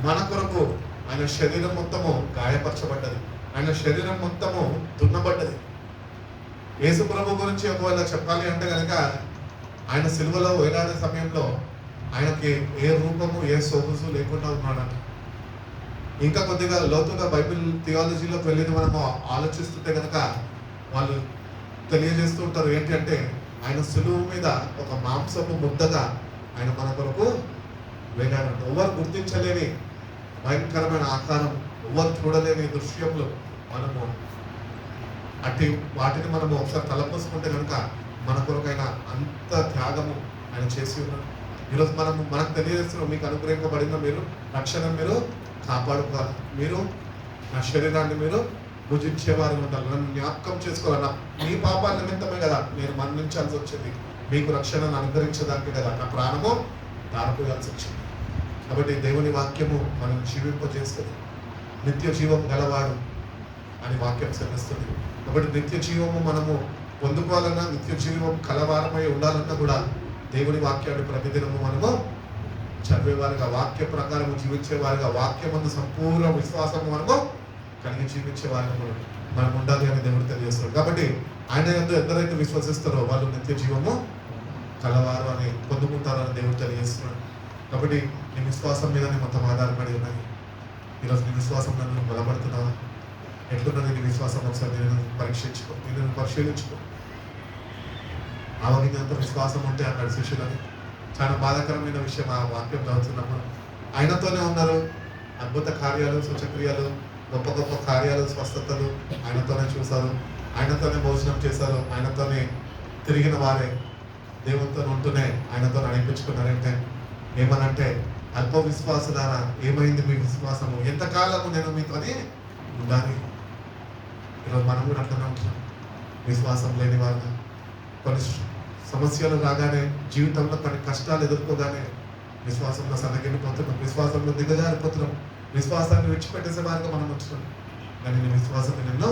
మన కొరకు ఆయన శరీరం మొత్తము గాయపరచబడ్డది. ఆయన శరీరం మొత్తము దున్నబడ్డది. యేసు ప్రభు గురించి ఒకవేళ చెప్పాలి అంటే కనుక ఆయన సిలువలో వేలాడే సమయంలో ఆయనకి ఏ రూపము ఏ సొగసు లేకుండా ఉన్నాడంట. ఇంకా కొద్దిగా లోతుగా బైబిల్ థియాలజీలోకి వెళ్ళి మనము ఆలోచిస్తుంటే కనుక వాళ్ళు తెలియజేస్తూ ఉంటారు ఏంటి అంటే ఆయన సిలువ మీద ఒక మాంసపు ముద్దగా ఆయన మన కొరకు వేలాడంట. ఎవరు గుర్తించలేని భయంకరమైన ఆకారం, ఎవరు చూడలేని దృశ్యములు మనము వాటిని మనము ఒకసారి తలపోసుకుంటే కనుక మన కొరకైనా అంత త్యాగము ఆయన చేసి ఉన్నాడు. ఈరోజు మనకు తెలియజేస్తున్నాం, మీకు అనుగ్రహింపబడిన మీరు రక్షణ మీరు కాపాడుకోవాలి. మీరు నా శరీరాన్ని మీరు భుజించేవారు ఉండాలి. నన్ను జ్ఞాపకం చేసుకోవాలన్నా మీ పాపాల నిమిత్తమే కదా నేను మరణించాల్సి వచ్చింది. మీకు రక్షణను అనుగ్రహించడానికి కదా నా ప్రాణము దారిపోయాల్సి వచ్చింది. కాబట్టి దేవుని వాక్యము మనం జీవింపజేస్తుంది. నిత్య జీవం గలవాడు అని వాక్యం సెలవిస్తుంది. కాబట్టి నిత్య జీవము మనము పొందుకోవాలన్నా, నిత్య జీవం కలవారమై ఉండాలన్నా కూడా దేవుని వాక్యాన్ని ప్రతిదినము మనము చదివేవారుగా, వాక్య ప్రకారము జీవించేవారుగా, వాక్యమందు సంపూర్ణ విశ్వాసము మనము కలిగి జీవించేవారుగా మనం ఉండాలి అని దేవుడు తెలియజేస్తాడు. కాబట్టి ఆయన యందు ఎందరైతే విశ్వసిస్తారో వాళ్ళు నిత్య జీవము కలవారు అని పొందుకుంటారు అని దేవుడు తెలియజేస్తున్నాడు. కాబట్టి నీ విశ్వాసం మీద మొత్తం ఆధారపడి ఉన్నాయి. ఈరోజు నీ విశ్వాసం నన్ను బలపడుతున్నావా? ఎట్లున్నది నీ విశ్వాసం? ఒకసారి నేను పరీక్షించుకో, నేను పరిశీలించుకో. ఆవగినంత విశ్వాసం ఉంటే అన్నాడు శిష్యులని. చాలా బాధాకరమైన విషయం ఆ వాక్యం చదువుతున్నప్పుడు. ఆయనతోనే ఉన్నారు అద్భుత కార్యాలు, సూచక్రియలు, గొప్ప గొప్ప కార్యాలు, స్వస్థతలు ఆయనతోనే చూశారు, ఆయనతోనే భోజనం చేశారు, ఆయనతోనే తిరిగిన వారే దేవునితో ఉంటూనే ఆయనతో నడిపించుకున్నారంటే ఏమనంటే అల్ప విశ్వాసులారా ఏమైంది మీ విశ్వాసము? ఎంతకాలము నేను మీతోనే ఉండాలి. ఈరోజు మనం కూడా అట్లనే ఉంటున్నాం, విశ్వాసం లేని వారుగా. కొన్ని సమస్యలు రాగానే, జీవితంలో కొన్ని కష్టాలు ఎదుర్కోగానే విశ్వాసంలో సన్నగిలిపోతున్నాం, విశ్వాసంలో దిగజారిపోతున్నాం, విశ్వాసాన్ని విడిచిపెట్టేసే వారిగా మనం వచ్చినాం. కానీ నీ విశ్వాసం నిన్ను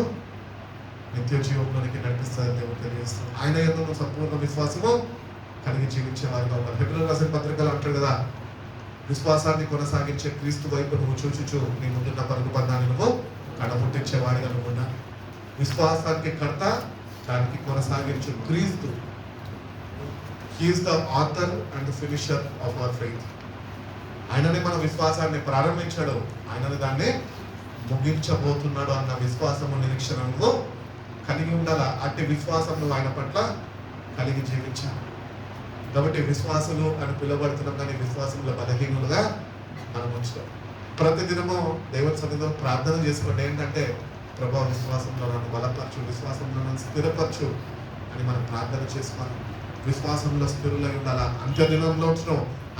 నిత్య జీవంలోనికి నడిపిస్తారని దేవుడు తెలియజేస్తాం. ఆయన యందు సంపూర్ణ విశ్వాసము కలిగి జీవించే వారిగా ఉన్నారు. హెబ్రీయులకు రాసిన పత్రికలు అంటాడు కదా, విశ్వాసాన్ని కొనసాగించే క్రీస్తు వైపు నువ్వు చూచుచు నీ ముందున్న పరుగు బంధాన్ని నువ్వు కడముట్టించే వాడిగా నువ్వు ఉన్నా. విశ్వాసానికి కర్త, దానికి కొనసాగించు క్రీస్తు. He is the author and finisher of our faith. ఆయననే మన విశ్వాసాన్ని ప్రారంభించాడు, ఆయననే దాన్ని ముగించబోతున్నాడు అన్న విశ్వాసము, నిరీక్షణను కలిగి ఉండాల. అట్టి విశ్వాసం నువ్వు ఆయన పట్ల కలిగి జీవించాలి. కాబట్టి విశ్వాసులు అని పిలువబడుతున్నాం, కానీ విశ్వాసంలో బలహీనులుగా మనం ఉంచుతాం. ప్రతిదినము దేవుని సన్నిధిలో ప్రార్థన చేసుకోండి. ఏంటంటే ప్రభా విశ్వాసంలో నన్ను బలపరచు, విశ్వాసంలో నన్ను స్థిరపరచు అని మనం ప్రార్థన చేసుకోవాలి. విశ్వాసంలో స్థిరులై ఉండాలా. అంత్యదినంలో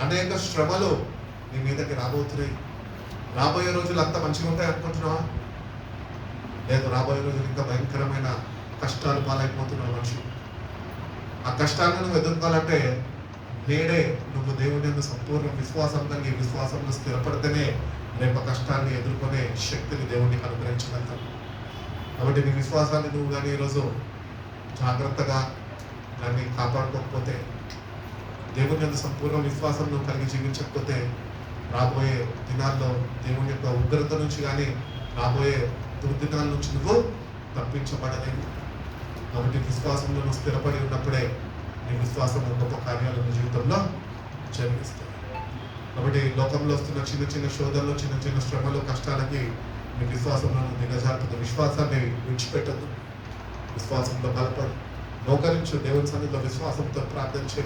అనేక శ్రమలు నీ మీదకి రాబోతున్నాయి. రాబోయే రోజులు అంత మంచిగా ఉంటాయి అనుకుంటున్నావా? లేదు, రాబోయే రోజులు ఇంకా భయంకరమైన కష్టాలు పాలైపోతున్నావు మనిషి. ఆ కష్టాలను నువ్వు ఎదుర్కోవాలంటే నేడే నువ్వు దేవుని యందు సంపూర్ణ విశ్వాసం కలిగి విశ్వాసంలో స్థిరపడితేనే రేపు కష్టాన్ని ఎదుర్కొనే శక్తిని దేవునికి అనుగ్రహించగలుగుతాం. కాబట్టి నీ విశ్వాసాన్ని నువ్వు కానీ ఈరోజు జాగ్రత్తగా దాన్ని కాపాడుకోకపోతే, దేవుని యందు సంపూర్ణ విశ్వాసం నువ్వు కలిగి జీవించకపోతే రాబోయే దినాల్లో దేవుని యొక్క ఉగ్రత నుంచి కానీ రాబోయే దుర్దినాల నుంచి నువ్వు తప్పించబడలేవు. కాబట్టి విశ్వాసంలో నువ్వు స్థిరపడి ఉన్నప్పుడే నీ విశ్వాసం గొప్ప కార్యాలు నీ జీవితంలో జరిగిస్తాయి. కాబట్టి లోకంలో వస్తున్న చిన్న చిన్న శోధనలు, చిన్న చిన్న శ్రమలు, కష్టాలకి నీ విశ్వాసంలో దిగజారుతుంది. విశ్వాసాన్ని విడిచిపెట్టద్దు, విశ్వాసంలో బలపడు. మోకరించు, దేవుని సన్నిధిలో విశ్వాసంతో ప్రార్థించి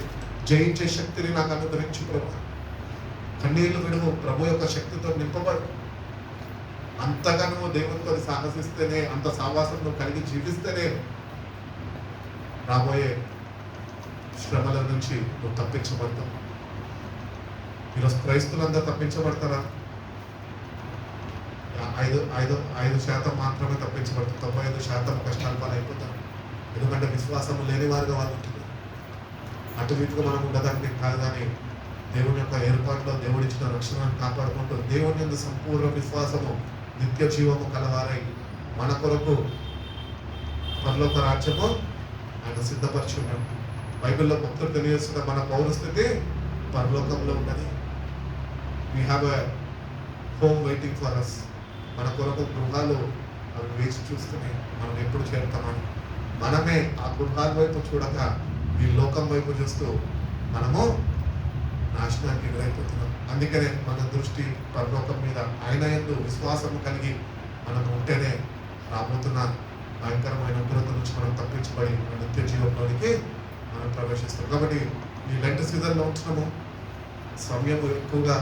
జయించే శక్తిని నాకు అనుగ్రహించు ప్రభు. కన్నీళ్లు విడువు, ప్రభు యొక్క శక్తితో నింపబడు. అంతగా నువ్వు దేవునితో సాహసిస్తేనే, అంత సావాసం నువ్వు కలిగి జీవిస్తేనే రాబోయే శ్రమల నుంచి నువ్వు తప్పించబడతావు. ఈరోజు క్రైస్తులందరూ తప్పించబడతారా? 5% మాత్రమే తప్పించబడతారు. 95% కష్టాల పాలైపోతారు. ఎందుకంటే విశ్వాసము లేని వారుగా వాళ్ళు ఉంటుంది. అటు ఇటుగా మనం ఉండదానికి కాదు, కానీ దేవుని యొక్క ఏర్పాటులో దేవుడిచ్చిన రక్షణను కాపాడుకుంటూ దేవుని యందు సంపూర్ణ విశ్వాసము, నిత్య జీవము కలవారై మన కొరకు పరలోక రాజ్యము ఆయన సిద్ధపరిచి ఉన్నాడు. బైబిల్లో భక్తులు తెలియజేస్తున్న మన పౌరస్థితి పరలోకంలో ఉన్నది. We have a home waiting for us. మన కొరకు గృహాలు అవి వేచి చూస్తున్నాయి, మనం ఎప్పుడు చేరుతామని. మనమే ఆ గృహాల వైపు చూడక ఈ లోకం వైపు చూస్తూ మనము నాశనానికి ఎదురైపోతున్నాం. అందుకనే మన దృష్టి పరలోకం మీద, ఆయన యందు విశ్వాసం కలిగి మనం ఉంటేనే రాబోతున్న భయంకరమైన ఉగ్రత నుంచి మనం తప్పించబడి మన నిత్య జీవంలోనికి మనం ప్రవేశిస్తాం. కాబట్టి ఈ లెంట్ సీజన్లో ఉంటున్నాము, సమయం ఎక్కువగా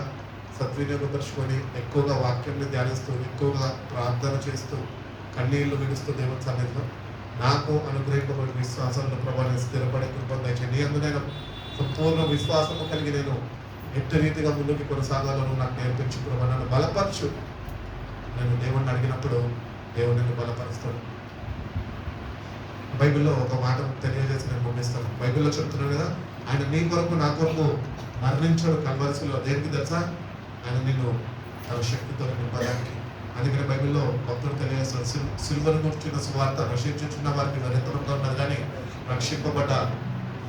సద్వినియోగపరుచుకొని ఎక్కువగా వాక్యాన్ని ధ్యానిస్తూ, ఎక్కువగా ప్రార్థన చేస్తూ, కన్నీళ్లు విడుస్తూ దేవుని సన్నిధిలో నాకు అనుగ్రహింపబడిన విశ్వాసంలో ప్రభావం స్థిరపడే కృప దయచేయండి. నీ అందు నేను సంపూర్ణ విశ్వాసము కలిగి నేను ఎట్టి రీతిగా ముందుకు కొనసాగాలో నాకు నేర్పించు ప్రభా. నన్ను బలపరచు. నేను దేవుణ్ణి అడిగినప్పుడు దేవుడు నిన్ను బలపరుస్తాడు. బైబిల్లో ఒక మాట తెలియజేసి నేను ముగిస్తాను. బైబిల్లో చెప్తున్నాను కదా, ఆయన నీ కొరకు నా కొరకు మరణించాడు కల్వరిశిలో. దేనికి తెలుసా? ఆయన నిన్ను తన శక్తితో నింపడానికి. అందుకని బైబిల్లో భక్తులు తెలియజేస్తారు, సిలువను గుర్చిన సువార్త రక్షించుచున్న వారికి వినూతనంగా ఉన్నది, కానీ రక్షింపబడ్డ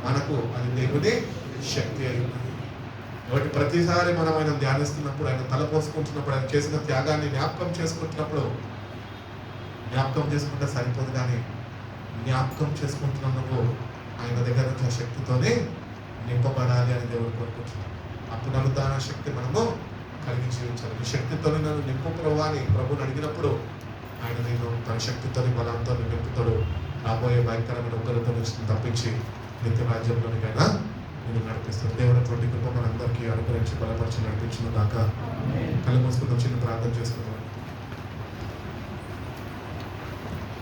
మనకు అది దేవుని శక్తి అయి ఉన్నది. కాబట్టి ప్రతిసారి మనం ఆయన ధ్యానిస్తున్నప్పుడు, ఆయన తల పోసుకుంటున్నప్పుడు, ఆయన చేసిన త్యాగాన్ని జ్ఞాపకం చేసుకుంటున్నప్పుడు, జ్ఞాపకం చేసుకుంటే సరిపోదు, కానీ జ్ఞాపకం చేసుకుంటున్నందుకు ఆయన దగ్గర నుంచి ఆ శక్తితోనే నింపబడాలి అని దేవుడు కోరుకుంటున్నాడు. ఆ పునరుద్ధాన శక్తి మనము కలిగి జీవించాలి. ఈ శక్తితో నన్ను నింపు ప్రభు అని ప్రభుని అడిగినప్పుడు ఆయన నేను తన శక్తితో బలంతో నింపుతాడు. రాబోయే భయంకరమైన ఉగ్రత నుంచి తప్పించి నిత్య రాజ్యంలోనికైనా నేను నడిపిస్తాను. దేవుడు కృప మనందరికీ అనుగ్రహించి బలపరిచి నడిపించిన దాకా కళ్ళు మూసుకుందాం, చిన్న ప్రార్థన చేసుకుందాం.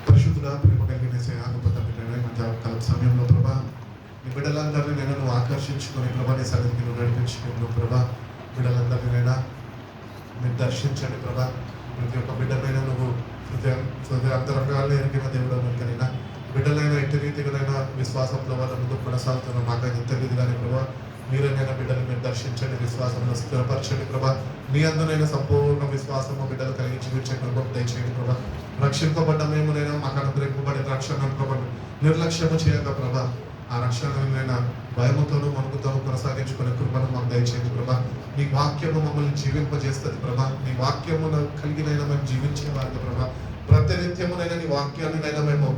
పరిశుద్ధుడా, ప్రేమ కలిగిన సేవకుత కాల సమయంలో ప్రభా నీ బిడ్డలందరినీ నేను నువ్వు ఆకర్షించుకొని ప్రభా నీ సన్నిధికి నువ్వు నడిపించుకున్నావు ప్రభా. బిడ్డలందరినీ నైనా మీరు దర్శించండి ప్రభా. ప్రతి ఒక్క బిడ్డనైనా నువ్వు హృదయాంతరంగాల్లో ఎరిగిన దేవుడు కనుకనైనా బిడ్డలైనా ఎట్టి రీతిగానైనా విశ్వాసంలో వాళ్ళ ముందు కొనసాగుతున్న మాకైనా తెలియదు కానీ ప్రభా, మీరైనా బిడ్డలు మీరు దర్శించండి, విశ్వాసంలో స్థిరపరచండి ప్రభా. మీ అందునైనా సంపూర్ణ విశ్వాసము బిడ్డలు కలిగి జీవించే కృప దయచేయండి ప్రభా. రక్షింపబడ్డ మేమునైనా మాకు అనుగ్రహింపబడిన రక్షణ ప్రభా నిర్లక్ష్యము చేయక ప్రభా, ఆ రక్షణనైనా భయముతోనూ మనుగుతోనూ కొనసాగించుకునే కృపను మాకు దయచేయండి ప్రభా. నీ వాక్యము మమ్మల్ని జీవింపజేస్తుంది ప్రభా. నీ వాక్యమును కలిగినైనా మేము జీవించే వారికి ప్రభా. ప్రతినిత్యమునైనా నీ వాక్యాన్నినైనా మేము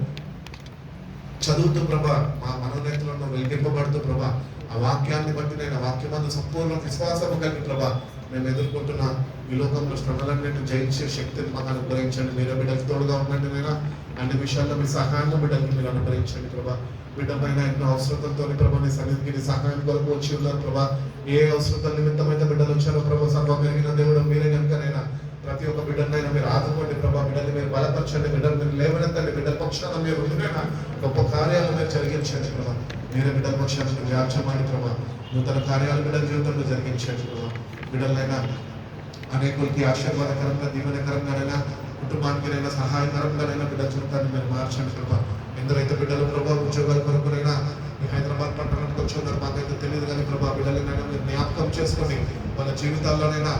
చదువుతూ ప్రభా మా మనోనేతలను వెలిగింపబడుతూ ప్రభా ఆ వాక్యాన్ని బట్టి నేను వాక్యమందు సంపూర్ణ విశ్వాసము కలిగి ప్రభా మేము ఎదుర్కొంటున్న ఈ లోకంలో శ్రమలన్నింటినీ జయించే శక్తిని మాకు అనుగ్రహించండి. మీరు బిడ్డలకు తోడుగా ఉండండి. నేను అన్ని విషయాల్లో మీ సహాయంలో బిడ్డలకి మీరు అనుగ్రహించండి ప్రభా. బిడ్డ పైన ఎన్నో అవసరతలతో ప్రభా నీ సన్నిధికి నీ సహాయం కొరకు వచ్చి ఉన్నారు ప్రభా. ఏ అవసరతల నిమిత్తమైతే బిడ్డలు వచ్చారో ప్రభా, సర్వం పెరిగిన దేవుడు మీరే కనుకనైనా ప్రతి ఒక్క బిడ్డనైనా మీరు ఆదుకోండి ప్రభా. బిడ్డలు మీరు బలపరచండి, బిడ్డలు మీరు లేవనెత్తండి, బిడ్డల పక్షాన మీరు ఉండినైనా గొప్ప కార్యాలు మీరు జరిగించండి ప్రభా. మీరే బిడ్డల పక్షాన వ్యాఖ్యమాడి ప్రభా నూతన కార్యాలు బిడ్డల జీవితంలో జరిగించండి ప్రభా. బిడ్డలైనా అనేకులకి ఆశీర్వాదకరంగా దీవెనకరంగానైనా కుటుంబానికినైనా సహాయకరంగానైనా బిడ్డల జీవితాన్ని మీరు మార్చండి ప్రభా. ఎందరైతే బిడ్డలు ప్రభా ఉద్యోగాల కొరకునైనా ఈ హైదరాబాద్ పట్టణానికి వచ్చి ఉన్నారు మాకైతే తెలియదు కానీ ప్రభా బిడ్డలనైనా మీరు జ్ఞాపకం చేసుకొని వాళ్ళ జీవితాల్లోనైనా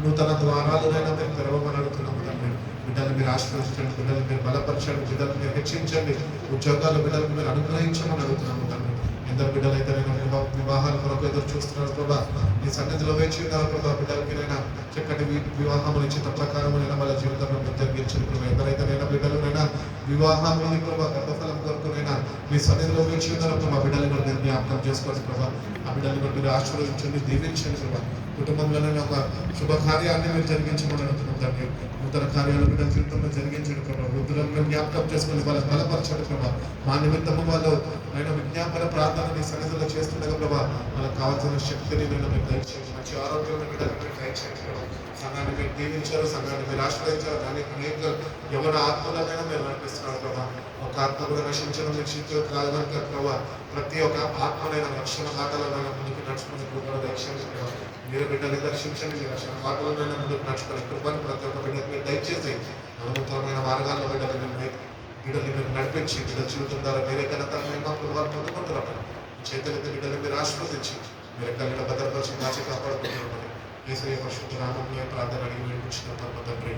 నూతన ద్వారాలనైనా మీరు తెరవమని అడుగుతున్నాము తండ్రి. బిడ్డలు మీరు ఆశీర్వదించండి, బిడ్డలు మీరు బలపరచండి, బిడ్డలు మీరు హెచ్చించండి, ఉద్యోగాలు బిడ్డలకు మీరు అనుగ్రహించమని అడుగుతున్నాము తండ్రి. ఎందరు బిడ్డలైతే నేను వివాహాల కొరకు కొరకు ఎదురు చూస్తున్నారు ప్రభా. నీ సన్నిధిలో వేచి ఉన్నారు ప్రభా. బిడ్డలకి నైనా చక్కటి వివాహం చిత్త ప్రకారమైన వాళ్ళ జీవితంలో జరిగించిన ప్రభా. ఎందరైతేనైనా బిడ్డలునైనా వివాహం ఉంది ప్రభా, గర్భఫలం కొరకునైనా మీ సన్నిధిలో వేచి ఉన్నారు ప్రభా. బిడ్డలు కూడా మీరు జ్ఞాపకం చేసుకోండి ప్రభా. ఆ బిడ్డలు కూడా మీరు ఆశీర్వదించండి, దీవించండి ప్రభా. కుటుంబంలోనైనా ఒక శుభకార్యాన్ని మీరు జరిగించమని అడుగుతున్నాం తండ్రి. నూతన కార్యాలు బిడ్డల జీవితంలో జరిగించండి ప్రభా. వృద్ధులను జ్ఞాపకం చేసుకుని వాళ్ళ బలపరచండి ప్రభా. మా నిమిత్తము వాళ్ళు ఆయన విజ్ఞాపన ప్రార్థన నీ సన్నిధిలో చేస్తుండగా ప్రభా, వాళ్ళకి కావాల్సిన శక్తిని నేను మీకు దయచేయండి, మంచి ఆరోగ్యం బిడ్డలకు మీరు దయచేయండి ప్రభా. సంఘాన్ని మీరు దీవించారు, సంఘాన్ని మీరు ఆశ్రయించారు, దానికి అనేక ఎవరి ఆత్మలనైనా మీరు నడిపిస్తున్నారు ప్రభా. ఒక ఆత్మ కూడా నశించడం మీకు శక్తి కాదు కనుక ప్రభా, ప్రతి ఒక్క ఆత్మనైనా రక్షణ బాటలనైనా ముందుకు నడుచుకునే కృపను దయచేయండి ప్రభా. మీరు బిడ్డని దర్శించండి, మీ రక్షణ బాటలనైనా ముందుకు నడుచుకునే కృపను ప్రతి ఒక్క బిడ్డకి మీరు దయచేసి నమ్మకమైన మార్గాల్లో బిడ్డలు మీరు నడిపించి బిడ్డల జీవితం ద్వారా మీరే ఘనతమైన కృపను పొందుకుంటున్నారు. చేతులైతే బిడ్డలు మీరు ఆశీర్వదించి మీరు ఎక్కడ భద్రపరిచి కాచి కాపాడుకుంటున్నారు. యేసయ్య పరిశుద్ధ నామములో ప్రార్థన అడిగి వేడుకుంటున్నాం తండ్రి.